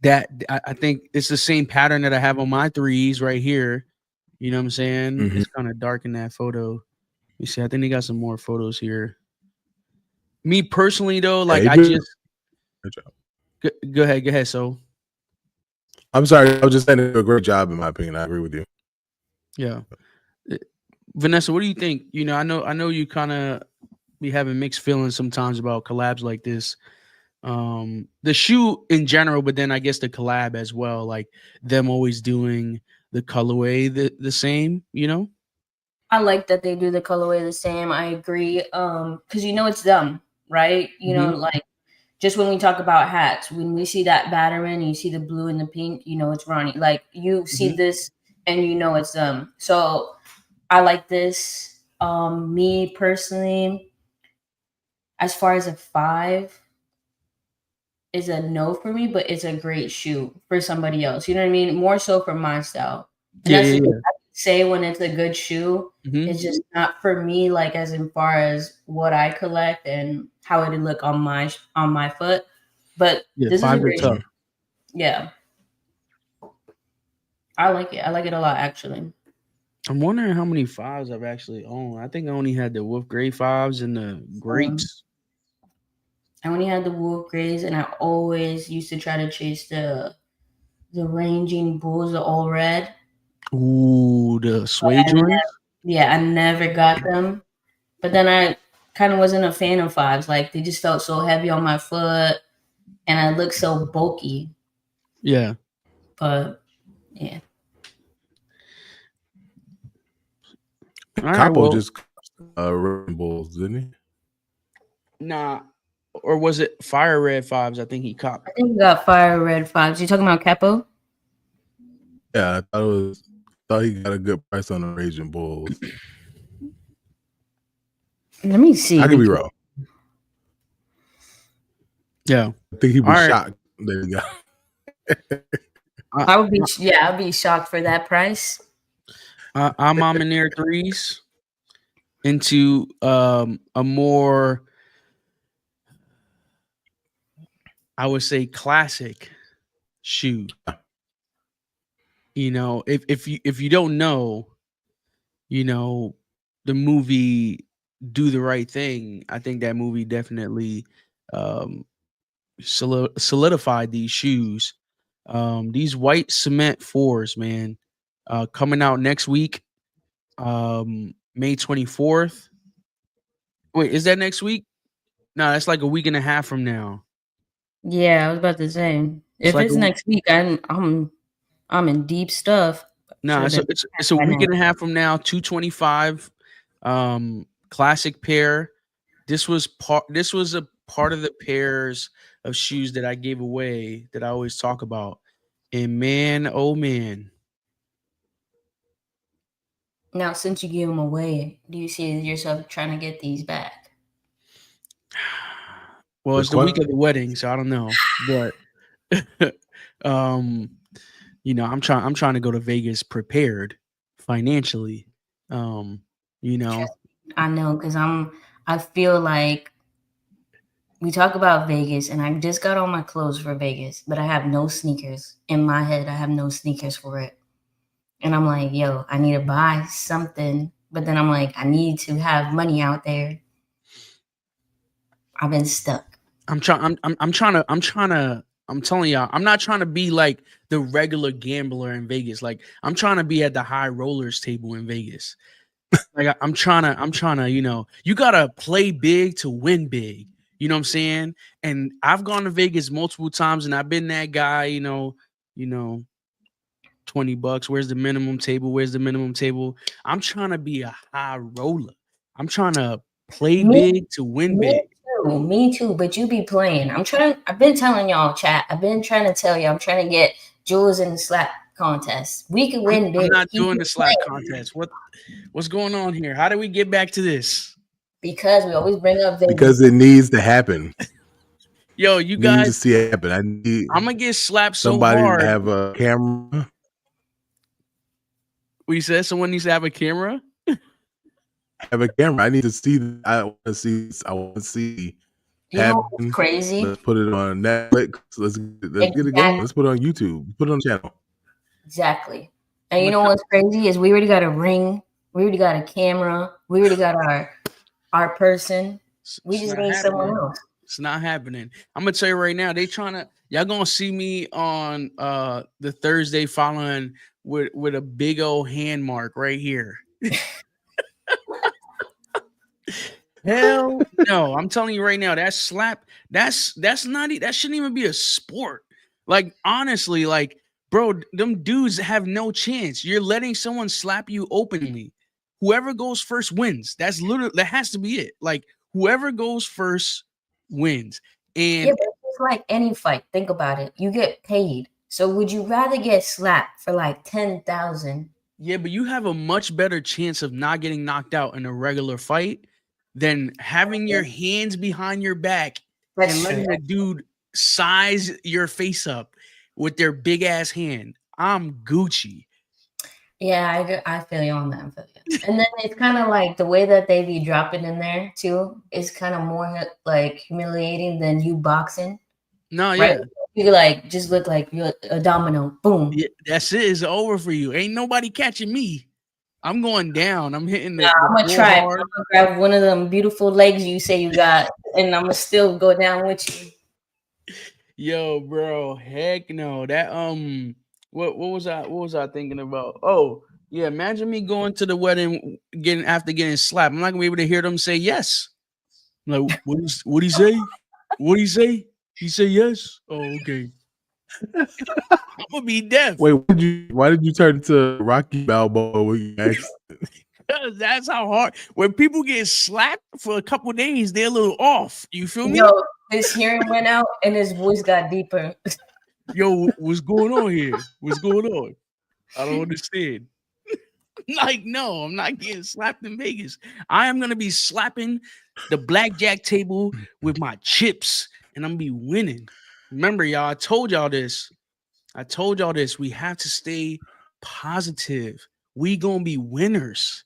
That I think it's the same pattern that I have on my threes right here. You know what I'm saying? Mm-hmm. It's kind of dark in that photo. You see, I think they got some more photos here. Me personally, though, like Good job. Go ahead. So, I'm sorry. I was just saying they do a great job, in my opinion. I agree with you. Yeah, Vanessa, what do you think? You know, I know you kind of be having mixed feelings sometimes about collabs like this. The shoe in general, but then I guess the collab as well, like them always doing the colorway the same, you know? I like that they do the colorway the same. I agree. Because you know it's them, right? You know, like just when we talk about hats, when we see that Batterman and you see the blue and the pink, you know it's Ronnie. Like you see this and you know it's them. So I like this. Me personally, as far as a 5 is a no for me, but it's a great shoe for somebody else. You know what I mean? More so for my style. And that's I say when it's a good shoe. It's just not for me, like as far as what I collect and how it would look on my foot. But this is a great shoe. Yeah. I like it. I like it a lot, actually. I'm wondering how many 5s I've actually owned. I think I only had the Wolf Gray 5s and the grapes. I only had the Wolf Grays, and I always used to try to chase the Ranging Bulls, the all red. Ooh, the suede joints? Yeah, I never got them. But then I kind of wasn't a fan of 5s. Like, they just felt so heavy on my foot, and I looked so bulky. Yeah. But, yeah. Capo just Raging Bulls, didn't he? Nah. Or was it Fire Red 5s? I think he copped. I think he got Fire Red 5s. You talking about Capo? Yeah, I thought he got a good price on the Raging Bulls. Let me see. I could be wrong. Yeah. I think he'd be shocked that he got. I'd be shocked for that price. I'm on their 3s into a more, I would say, classic shoe. You know, if you don't know, you know, the movie Do the Right Thing, I think that movie definitely solidified these shoes. These white cement 4s, man, coming out next week, May 24th. Wait, is that next week? No, that's like a week and a half from now. Yeah, I was about to say, if it's next week, I'm in deep stuff. No, it's a week and a half from now. 225, classic pair. This was a part of the pairs of shoes that I gave away that I always talk about. And man, oh man. Now, since you gave them away, do you see yourself trying to get these back? Well, it's the week of the wedding, so I don't know. But I'm trying to go to Vegas prepared financially. I know, because I feel like we talk about Vegas, and I just got all my clothes for Vegas, but I have no sneakers. In my head, I have no sneakers for it. And I'm like, yo, I need to buy something. But then I'm like, I need to have money out there. I've been stuck. I'm telling y'all, I'm not trying to be like the regular gambler in Vegas. Like, I'm trying to be at the high rollers table in Vegas. Like, I'm trying to, you gotta play big to win big. You know what I'm saying? And I've gone to Vegas multiple times, and I've been that guy, $20. Where's the minimum table? Where's the minimum table? I'm trying to be a high roller. I'm trying to play big to win big. Me too, but you be playing. I've been telling y'all, chat. I've been trying to tell you, I'm trying to get Jules in the slap contest. We can win big. I'm not doing the slap contest. What's going on here? How do we get back to this? Because we always bring up Vegas. Because it needs to happen. Yo, you guys need to see it happen. I'm gonna get slapped so somebody hard. To have a camera. We said someone needs to have a camera. Have a camera. I need to see. I want to see. You know what's crazy? Let's put it on Netflix. Let's get it going. Let's put it on YouTube. Put it on the channel. Exactly. And you know what's crazy is we already got a ring. We already got a camera. We already got our person. We just need someone else. It's not happening. I'm gonna tell you right now. Y'all gonna see me on the Thursday following with a big old hand mark right here. Hell no! I'm telling you right now, that slap, that shouldn't even be a sport. Like, honestly, like, bro, them dudes have no chance. You're letting someone slap you openly. Whoever goes first wins. That has to be it. Like, whoever goes first wins. And but it's like any fight. Think about it. You get paid. So would you rather get slapped for like 10,000? Yeah, but you have a much better chance of not getting knocked out in a regular fight than having your hands behind your back and letting the dude size your face up with their big ass hand. I'm Gucci. Yeah, I feel you on that. And then it's kind of like the way that they be dropping in there too is kind of more like humiliating than you boxing. No, right? Yeah. You like just look like you're a domino. Boom. Yeah, that's it. It's over for you. Ain't nobody catching me. I'm going down. I'm hitting the. I'm gonna try. I'm gonna grab one of them beautiful legs you say you got, and I'm gonna still go down with you. Yo, bro, heck no. That what was I thinking about? Oh, yeah. Imagine me going to the wedding after getting slapped. I'm not gonna be able to hear them say yes. I'm like, what he say? What he say? He said yes. Oh, okay. I'm gonna be deaf. Wait, why did you turn to Rocky Balboa when you asked? That's how hard. When people get slapped for a couple of days, they're a little off. You feel me? Yo, his hearing went out and his voice got deeper. Yo, what's going on here? What's going on? I don't understand. Like, no, I'm not getting slapped in Vegas. I am gonna be slapping the blackjack table with my chips, and I'm gonna be winning. Remember, y'all, I told y'all this. We have to stay positive. We gonna be winners.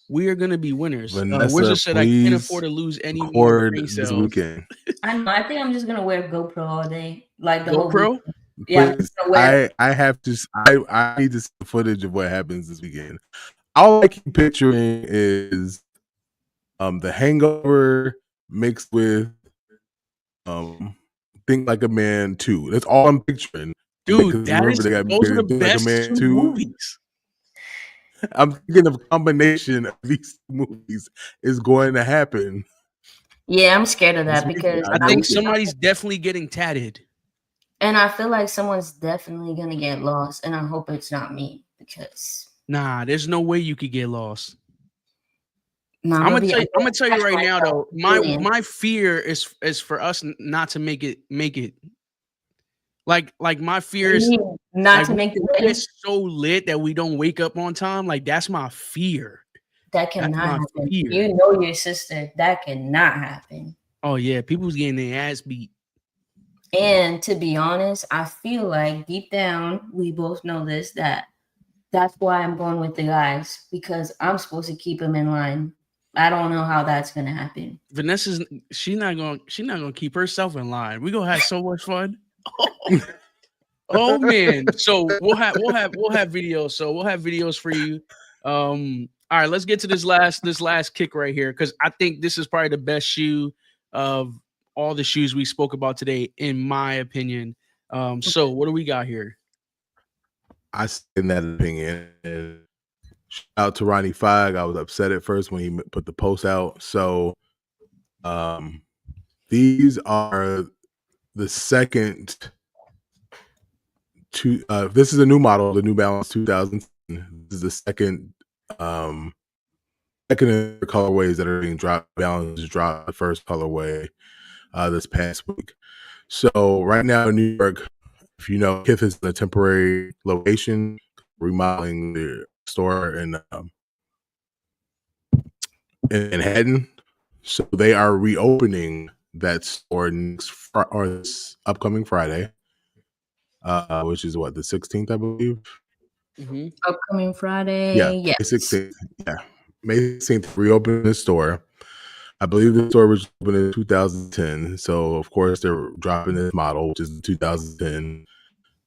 We are gonna be winners. Wizard said I can't afford to lose any more brain cells. This weekend. I think I'm just gonna wear GoPro all day, like the GoPro. Whole yeah, I have to. I need to see the footage of what happens this weekend. All I keep picturing is The Hangover mixed with Think Like a Man 2. That's all I'm picturing. Dude, those are the best two movies. I'm thinking of a combination of these movies is going to happen. Yeah, I'm scared of that because I think somebody's definitely getting tatted. And I feel like someone's definitely going to get lost. And I hope it's not me because. Nah, there's no way you could get lost. No, I'm gonna tell you right now though. Brilliant. My fear is for us not to make it like my fear is not like to we make the get wedding. so lit that we don't wake up on time. Like that's my fear. That cannot my happen. fear. You know your sister. That cannot happen. Oh yeah, people's getting their ass beat. And to be honest, I feel like deep down, we both know this, that's why I'm going with the guys, because I'm supposed to keep them in line. I don't know how that's gonna happen. Vanessa's she's not gonna keep herself in line. We're gonna have so much fun. Oh man. So we'll have videos. So we'll have videos for you. All right, let's get to this last kick right here, because I think this is probably the best shoe of all the shoes we spoke about today, in my opinion. So what do we got here? I stand that opinion. And shout out to Ronnie Fag. I was upset at first when he put the post out. So these are the second two. This is a new model, the New Balance 2000. This is the second colorways that are being dropped. Balance dropped the first colorway this past week. So right now in New York, if you know, Kith is a temporary location, remodeling the store in Manhattan. So they are reopening that store this upcoming Friday, which is what, the 16th, I believe. Mm-hmm. Upcoming Friday, yeah, yes. May 16th. Yeah, May 16th, reopening the store. I believe the store was opened in 2010. So of course they're dropping this model, which is the 2010,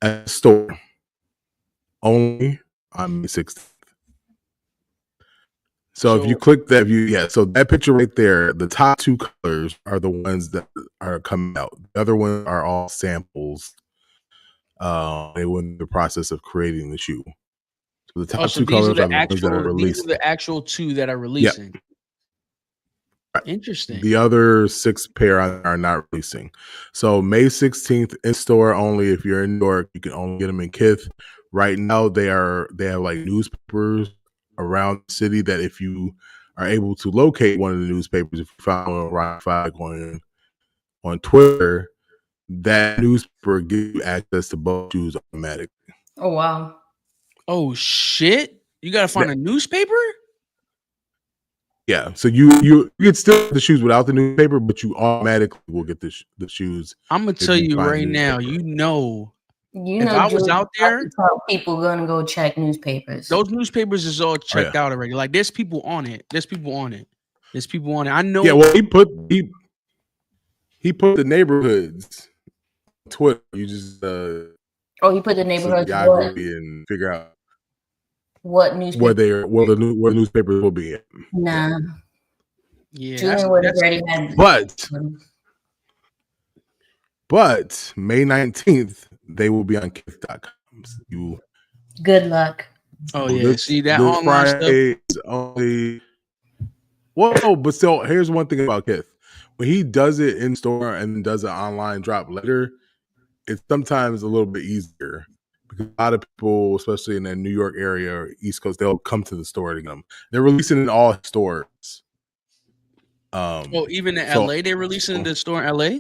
at the store only on May 16th. So if you click that so that picture right there, the top two colors are the ones that are coming out. The other ones are all samples. They were in the process of creating the shoe. So the top two colors are the ones that are released. These are the actual two that are releasing. Yep. Interesting. The other 6 pair are not releasing. So May 16th in store only. If you're in New York, you can only get them in Kith. Right now they have like newspapers around the city that if you are able to locate one of the newspapers, if you follow Ryan Fag on Twitter, that newspaper gives you access to both shoes automatically. Oh wow. Oh shit. You gotta find a newspaper? Yeah, so you get still the shoes without the newspaper, but you automatically will get the shoes. I'm gonna tell you right now, if I was out there, people gonna go check newspapers. Those newspapers is all checked out already. Like there's people on it. I know. Yeah, well, he put the neighborhoods on Twitter. You just he put the neighborhoods and figure out what newspaper where the newspapers will be at. Nah. Yeah. Julian would have already had. But May 19th, they will be on Kith.com. Good luck. Oh yeah. See that online Friday stuff. Is only. Well, but still, here's one thing about Kith. When he does it in store and does an online drop later, it's sometimes a little bit easier because a lot of people, especially in the New York area or East Coast, they'll come to the store to get them. They're releasing in all stores. Even in LA, they're releasing in the store in LA.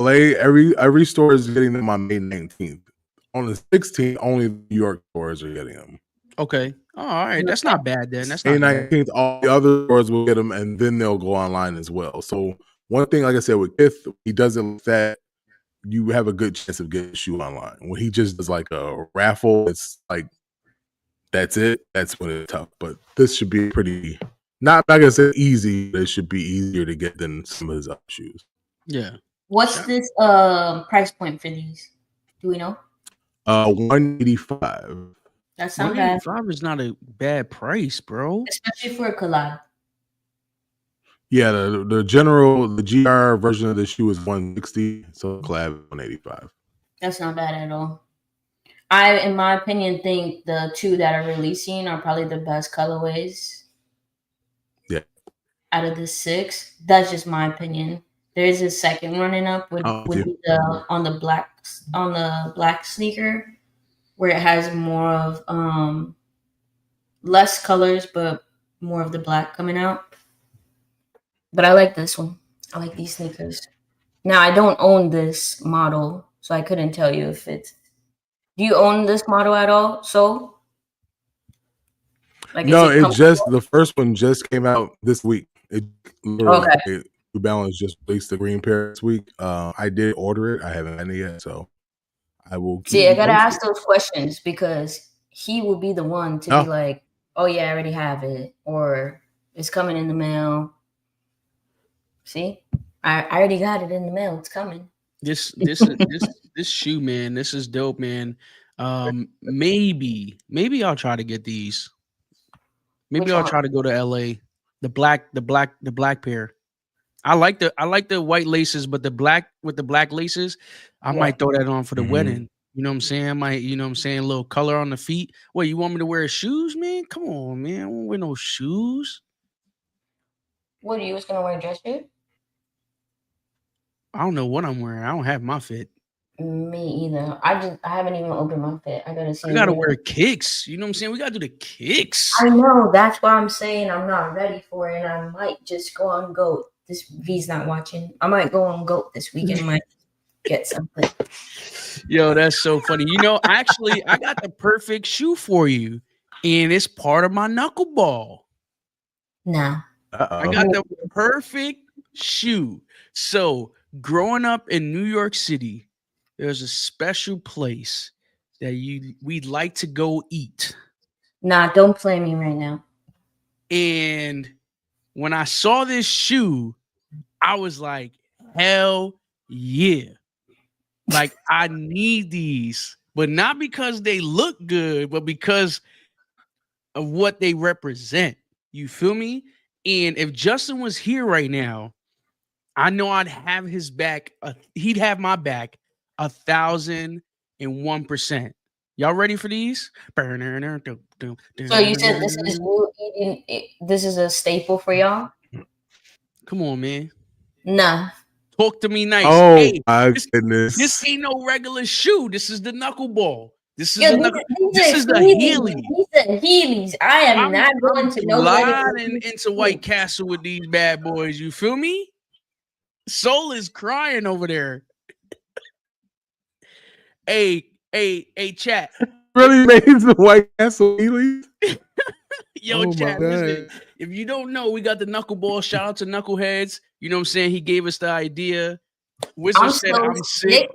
Every store is getting them on May 19th. On the 16th, only New York stores are getting them. Okay. Oh, all right. That's not bad then. That's May not 19th, bad. All the other stores will get them, and then they'll go online as well. So one thing, like I said, with Kith, he doesn't like that. You have a good chance of getting a shoe online. When he just does like a raffle, it's like that's it. That's when it's tough. But this should be pretty, not gonna say easy, but it should be easier to get than some of his other shoes. Yeah. What's this price point for these? Do we know? $185. That's not bad. $185 is not a bad price, bro. Especially for a collab. Yeah, the GR version of the shoe is $160, so collab is $185. That's not bad at all. I, in my opinion, think the 2 that are releasing are probably the best colorways. Yeah. Out of the 6, that's just my opinion. There is a second running up with on the black sneaker, where it has more of less colors but more of the black coming out. But I like this one. I like these sneakers. Now I don't own this model, so I couldn't tell you if it's. Do you own this model at all? So, like, No, is it it just the first one just came out this week. It literally okay? New Balance just released the green pair this week. I did order it. I haven't gotten it yet, so I will keep See, I gotta posted. ask those questions because he will be the one to be like, "Oh yeah, I already have it," or "It's coming in the mail." See, I already got it in the mail. It's coming. This shoe, man. This is dope, man. Maybe I'll try to get these. Maybe Which I'll one? try to go to LA. The black pair. I like the white laces, but the black with the black laces, I Yeah. might throw that on for the Mhm. wedding. You know what I'm saying? I might, you know what I'm saying, a little color on the feet. What, you want me to wear shoes, man? Come on, man. I won't wear no shoes. What, you was gonna wear a dress shirt? I don't know what I'm wearing. I don't have my fit. Me either. I haven't even opened my fit. I gotta see. I gotta wear kicks. You know what I'm saying? We gotta do the kicks. I know. That's why I'm saying I'm not ready for it. And I might just go on GOAT. This V's not watching. I might go on GOAT this weekend. Might get something. Yo, that's so funny. You know, actually, I got the perfect shoe for you, and it's part of my knuckleball. Nah. Uh-oh. I got the perfect shoe. So, growing up in New York City, there's a special place that we'd like to go eat. Nah, don't play me right now. And when I saw this shoe, I was like, hell yeah. Like, I need these, but not because they look good, but because of what they represent. You feel me? And if Justin was here right now, I know I'd have his back. He'd have my back 1,001%. Y'all ready for these? So you said this is new eating. This is a staple for y'all? Come on, man. Nah. Talk to me nice. Oh Hey, my goodness. This ain't no regular shoe. This is the knuckleball. This is Yo, this is the Heelys. These are Heelys. I am not going to no sliding into White Castle with these bad boys. You feel me? Soul is crying over there. Hey, chat. Really made the White Castle Heelys? Yo, chat, listen. If you don't know, we got the knuckleball. Shout out to Knuckleheads. You know what I'm saying? He gave us the idea. Wizard said I'm sick.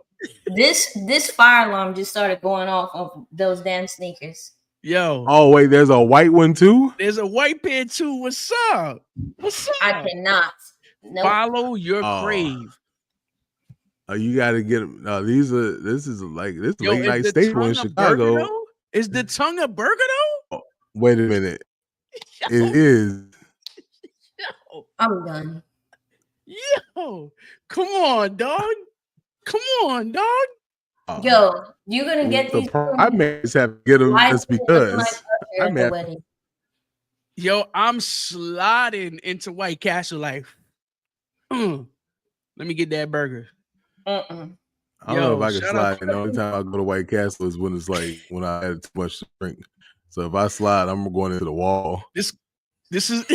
This fire alarm just started going off of those damn sneakers. Yo. Oh, wait, there's a white one too? There's a white pair too. What's up? What's up? I cannot. Nope. Follow your crave. Oh, you got to get them. This is late night staple in Chicago. Burger, is the tongue a burger though? Oh, wait a minute. It is. Yo. I'm done. Yo, come on, dog. Come on, dog. Yo, you gonna get these? I may just have to get them just because. Yo, I'm sliding into White Castle like, let me get that burger. I don't know if I can slide. The only time I go to White Castle is when it's like when I had too much to drink. So if I slide, I'm going into the wall. This is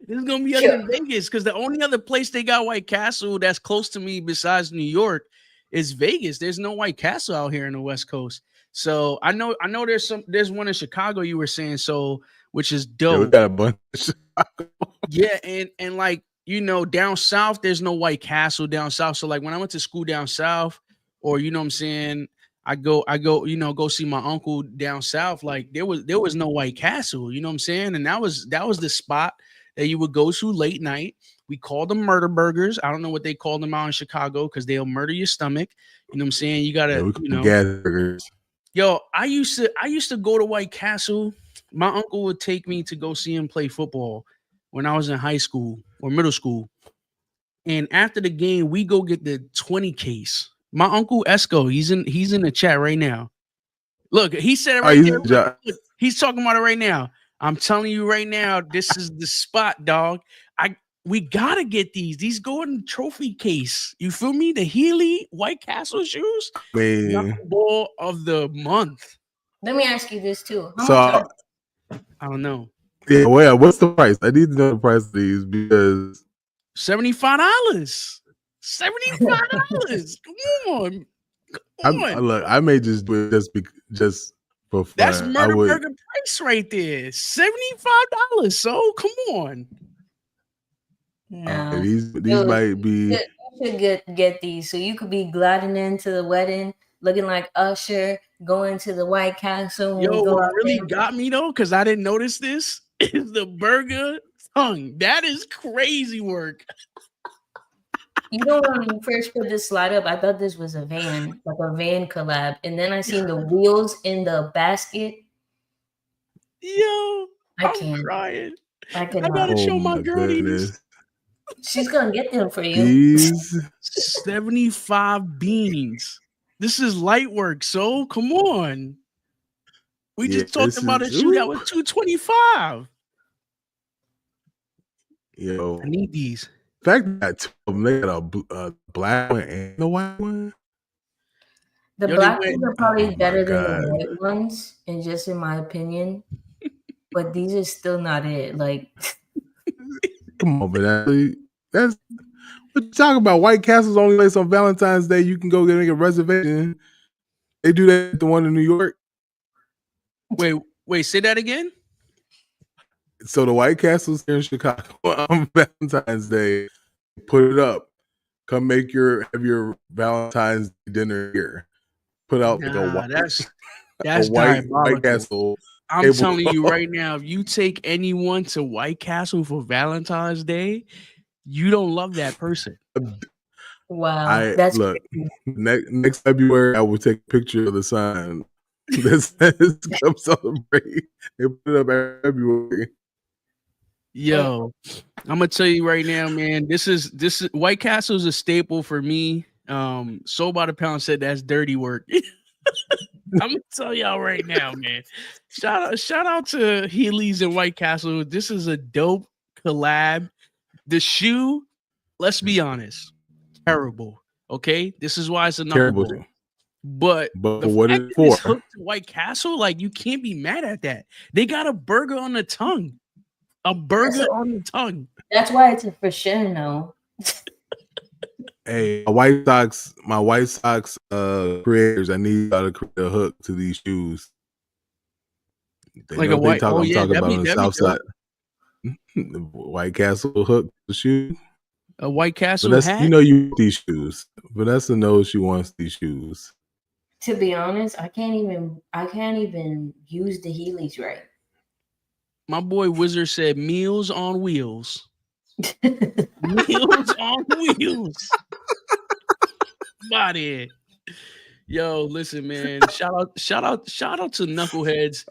this is gonna be under Vegas because the only other place they got White Castle that's close to me besides New York is Vegas. There's no White Castle out here in the West Coast. So I know there's one in Chicago you were saying, so which is dope. Yeah, we got a bunch of Chicago. Yeah, and like, you know, down south, there's no White Castle down south. So like when I went to school down south, or you know what I'm saying, I go, go see my uncle down south. Like there was no White Castle, you know what I'm saying? And that was the spot that you would go to late night. We called them murder burgers. I don't know what they called them out in Chicago because they'll murder your stomach. You know what I'm saying? You gotta, gas burgers. Yo, I used to go to White Castle. My uncle would take me to go see him play football when I was in high school or middle school. And after the game, we go get the 20 case. My uncle Esco, he's in the chat right now. Look, he said it right there. Look, he's talking about it right now. I'm telling you right now, this is the spot, dog. We gotta get these. These go in the trophy case. You feel me? The Heelys White Castle shoes. Knuckleball of the month. Let me ask you this too. I don't know. Yeah, well, what's the price? I need to know the price of these because $75. $75. Come on. Come on. look, I may just do it just for fun. That's I murder would. burger price right there. $75. So come on. No, These Dude, might be. you should get these so you could be gliding into the wedding looking like Usher, going to the White Castle. When we Yo, go what out really there. got me though, because I didn't notice this, is the burger tongue. That is crazy work. You know, when you first put this slide up, I thought this was a van, like a van collab, and then I seen the wheels in the basket. Yo, I'm can't. crying. I I cannot. gotta show Oh my my girl these. goodness! She's gonna get them for you. These 75 beans. This is light work, so come on. We Yeah, just talked this about a is- shoe that was $225. yo. I need these. In fact, that two of them, they got a black one and the white one. The Yo, they black went- ones are probably Oh my better than God. the white ones, and just in my opinion. But these are still not it. Like, Come on, but that's what you talking about. White Castle's only place on Valentine's Day you can go make a reservation. They do that at the one in New York. Wait, say that again. So the White Castle's here in Chicago on Valentine's Day. Put it up. Come have your Valentine's dinner here. Put out like a Nah, white, that's White diabolical. Castle. I'm table telling you cloth. right now, if you take anyone to White Castle for Valentine's Day, you don't love that person. wow, that's look next February. I will take a picture of the sign that says "Come celebrate." They put it up in February. Yo, I'm gonna tell you right now, man. This is White Castle is a staple for me. Soul by the Pound said that's dirty work. I'm gonna tell y'all right now, man. Shout out to Heelys and White Castle. This is a dope collab. The shoe, let's be honest, terrible. Okay, this is why it's a Terrible. knuckle. But the what fact is it that it's for? hooked to White Castle, like you can't be mad at that. They got a burger on the tongue. A burger on the tongue. That's why it's a for sure no. Hey, my White Sox creators, I need y'all to create a hook to these shoes. They Like know a what they white. talk, Oh I'm yeah, talking that'd about be, on the that'd be south side. dope. The White Castle hook the shoe. A White Castle Vanessa, hat. you know you want these shoes. Vanessa knows she wants these shoes. To be honest, I can't even use the Heelys right. My boy Wizard said meals on wheels. Meals on wheels. Body. Yo, listen, man. Shout out to Knuckleheads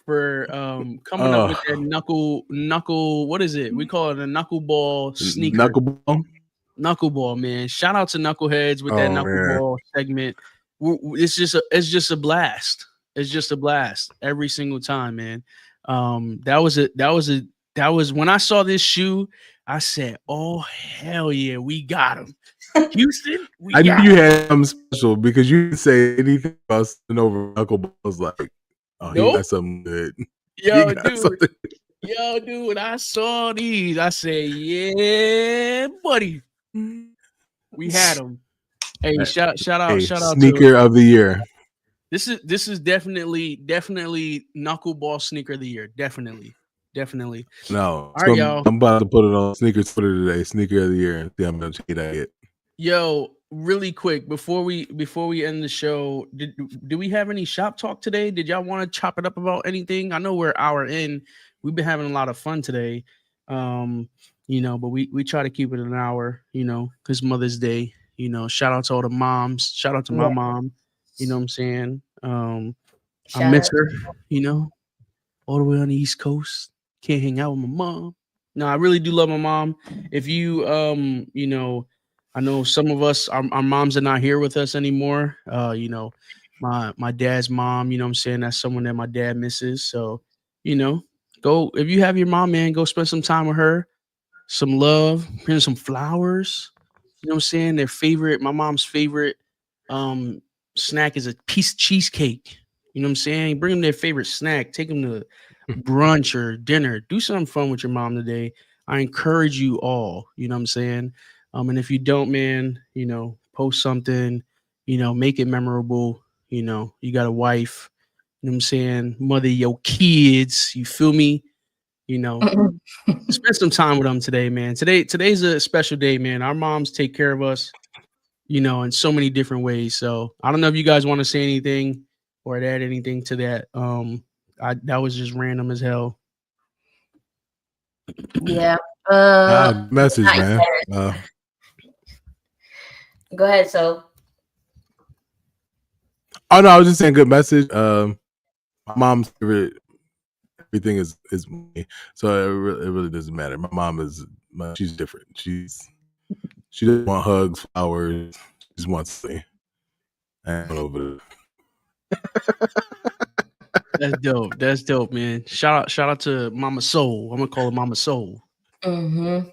for coming up with that knuckle. What is it? We call it a knuckleball sneaker. Knuckleball, man. Shout out to Knuckleheads with that knuckleball segment. It's just a blast. It's just a blast every single time, man. That was when I saw this shoe, I said, "Oh hell yeah, we got him, Houston." I knew you had something special because you didn't say anything about sitting over knuckleball. I was like, "Oh, he got something good." Yo, dude, when I saw these, I said, "Yeah, buddy, we had him." Hey, shout out sneaker of the year. This is definitely knuckleball sneaker of the year. Definitely. No, all right, y'all. I'm about to put it on sneakers Twitter today. Sneaker of the year. See how much hate I get. Yo, really quick before we end the show, do we have any shop talk today? Did y'all want to chop it up about anything? I know we're an hour in. We've been having a lot of fun today. But we try to keep it an hour. Because Mother's Day. Shout out to all the moms. Shout out to my mom. You know what I'm saying? I miss her, all the way on the East Coast. Can't hang out with my mom. No, I really do love my mom. If you, I know some of us, our moms are not here with us anymore. My dad's mom, you know what I'm saying? That's someone that my dad misses. So, go, if you have your mom, man, go spend some time with her. Some love, bring some flowers. You know what I'm saying? My mom's favorite snack is a piece of cheesecake You know what I'm saying? Bring them their favorite snack. Take them to brunch or dinner. Do something fun with your mom today. I encourage you all. You know what I'm saying? And if you don't, man, you know, post something. You know, make it memorable. You know, you got a wife. You know what I'm saying? Mother your kids. You feel me? You know, spend some time with them today, man. Today's a special day, man. Our moms take care of us, you know, in so many different ways. So I don't know if you guys want to say anything or add anything to that. That was just random as hell. Yeah. Message, not man. yet. Go ahead. So. Oh no, I was just saying good message. My mom's favorite everything is me, so it really doesn't matter. My mom is she's different. She doesn't want hugs, flowers. She just wants me. And over. That's dope. That's dope, man. Shout out to Mama Soul. I'm gonna call her Mama Soul. Mm-hmm.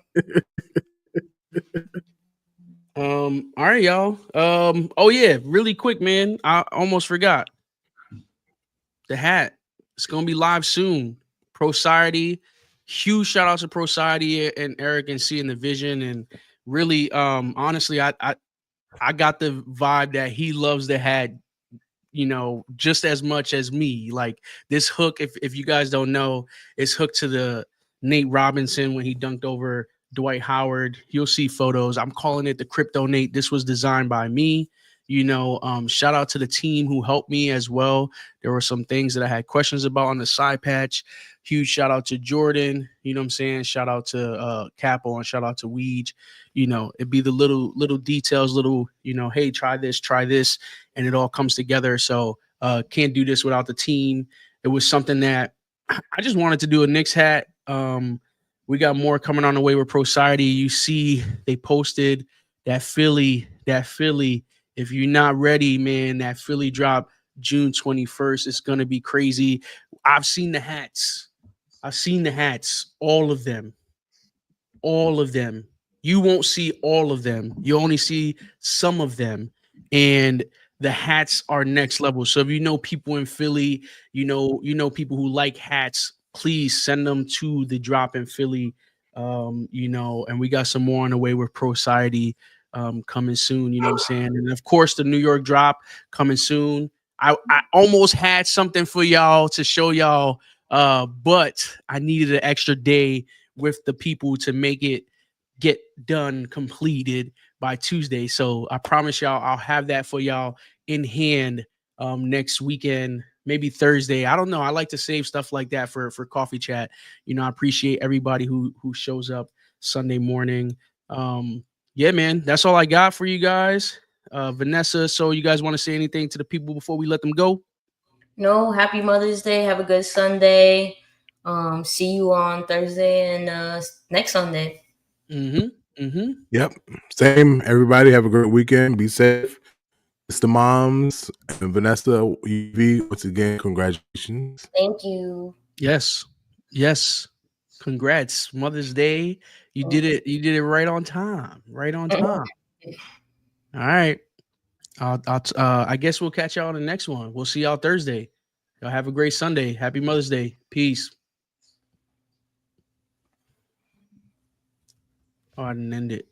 All right, y'all. Oh yeah, really quick, man. I almost forgot. The hat. It's gonna be live soon. Prosociety. Huge shout out to Prosociety and Eric and seeing the vision. And really, honestly, I got the vibe that he loves the hat, you know, just as much as me. Like this hook, if you guys don't know, it's hooked to the Nate Robinson when he dunked over Dwight Howard. You'll see photos. I'm calling it the Crypto Nate. This was designed by me. You know, shout out to the team who helped me as well. There were some things that I had questions about on the side patch. Huge shout out to Jordan. You know what I'm saying? Shout out to Capo and shout out to Weege. You know, it'd be the little details, little, you know, hey, try this, and it all comes together. So can't do this without the team. It was something that I just wanted to do a Knicks hat. We got more coming on the way with Prosociety. You see, they posted that Philly. If you're not ready, man, that Philly drop June 21st. It's gonna be crazy. I've seen the hats. All of them. You won't see all of them. You only see some of them. And the hats are next level. So if you know people in Philly, you know people who like hats, please send them to the drop in Philly. You know, and we got some more on the way with Prosociety coming soon, you know what I'm saying? And of course the New York drop coming soon. I almost had something for y'all to show y'all, but I needed an extra day with the people to make it get done, completed by Tuesday. So I promise y'all I'll have that for y'all in hand next weekend, maybe Thursday. I don't know. I like to save stuff like that for coffee chat. You know, I appreciate everybody who shows up Sunday morning. Yeah, man, that's all I got for you guys. Vanessa, so you guys want to say anything to the people before we let them go? No, happy Mother's Day. Have a good Sunday. See you on Thursday and next Sunday. Yep. Same. Everybody have a great weekend. Be safe. It's the moms and Vanessa UV. Once again, congratulations. Thank you. Yes. Congrats. Mother's Day. You did it right on time. All right. I guess we'll catch y'all on the next one. We'll see y'all Thursday. Y'all have a great Sunday. Happy Mother's Day. Peace. Oh, I didn't end it.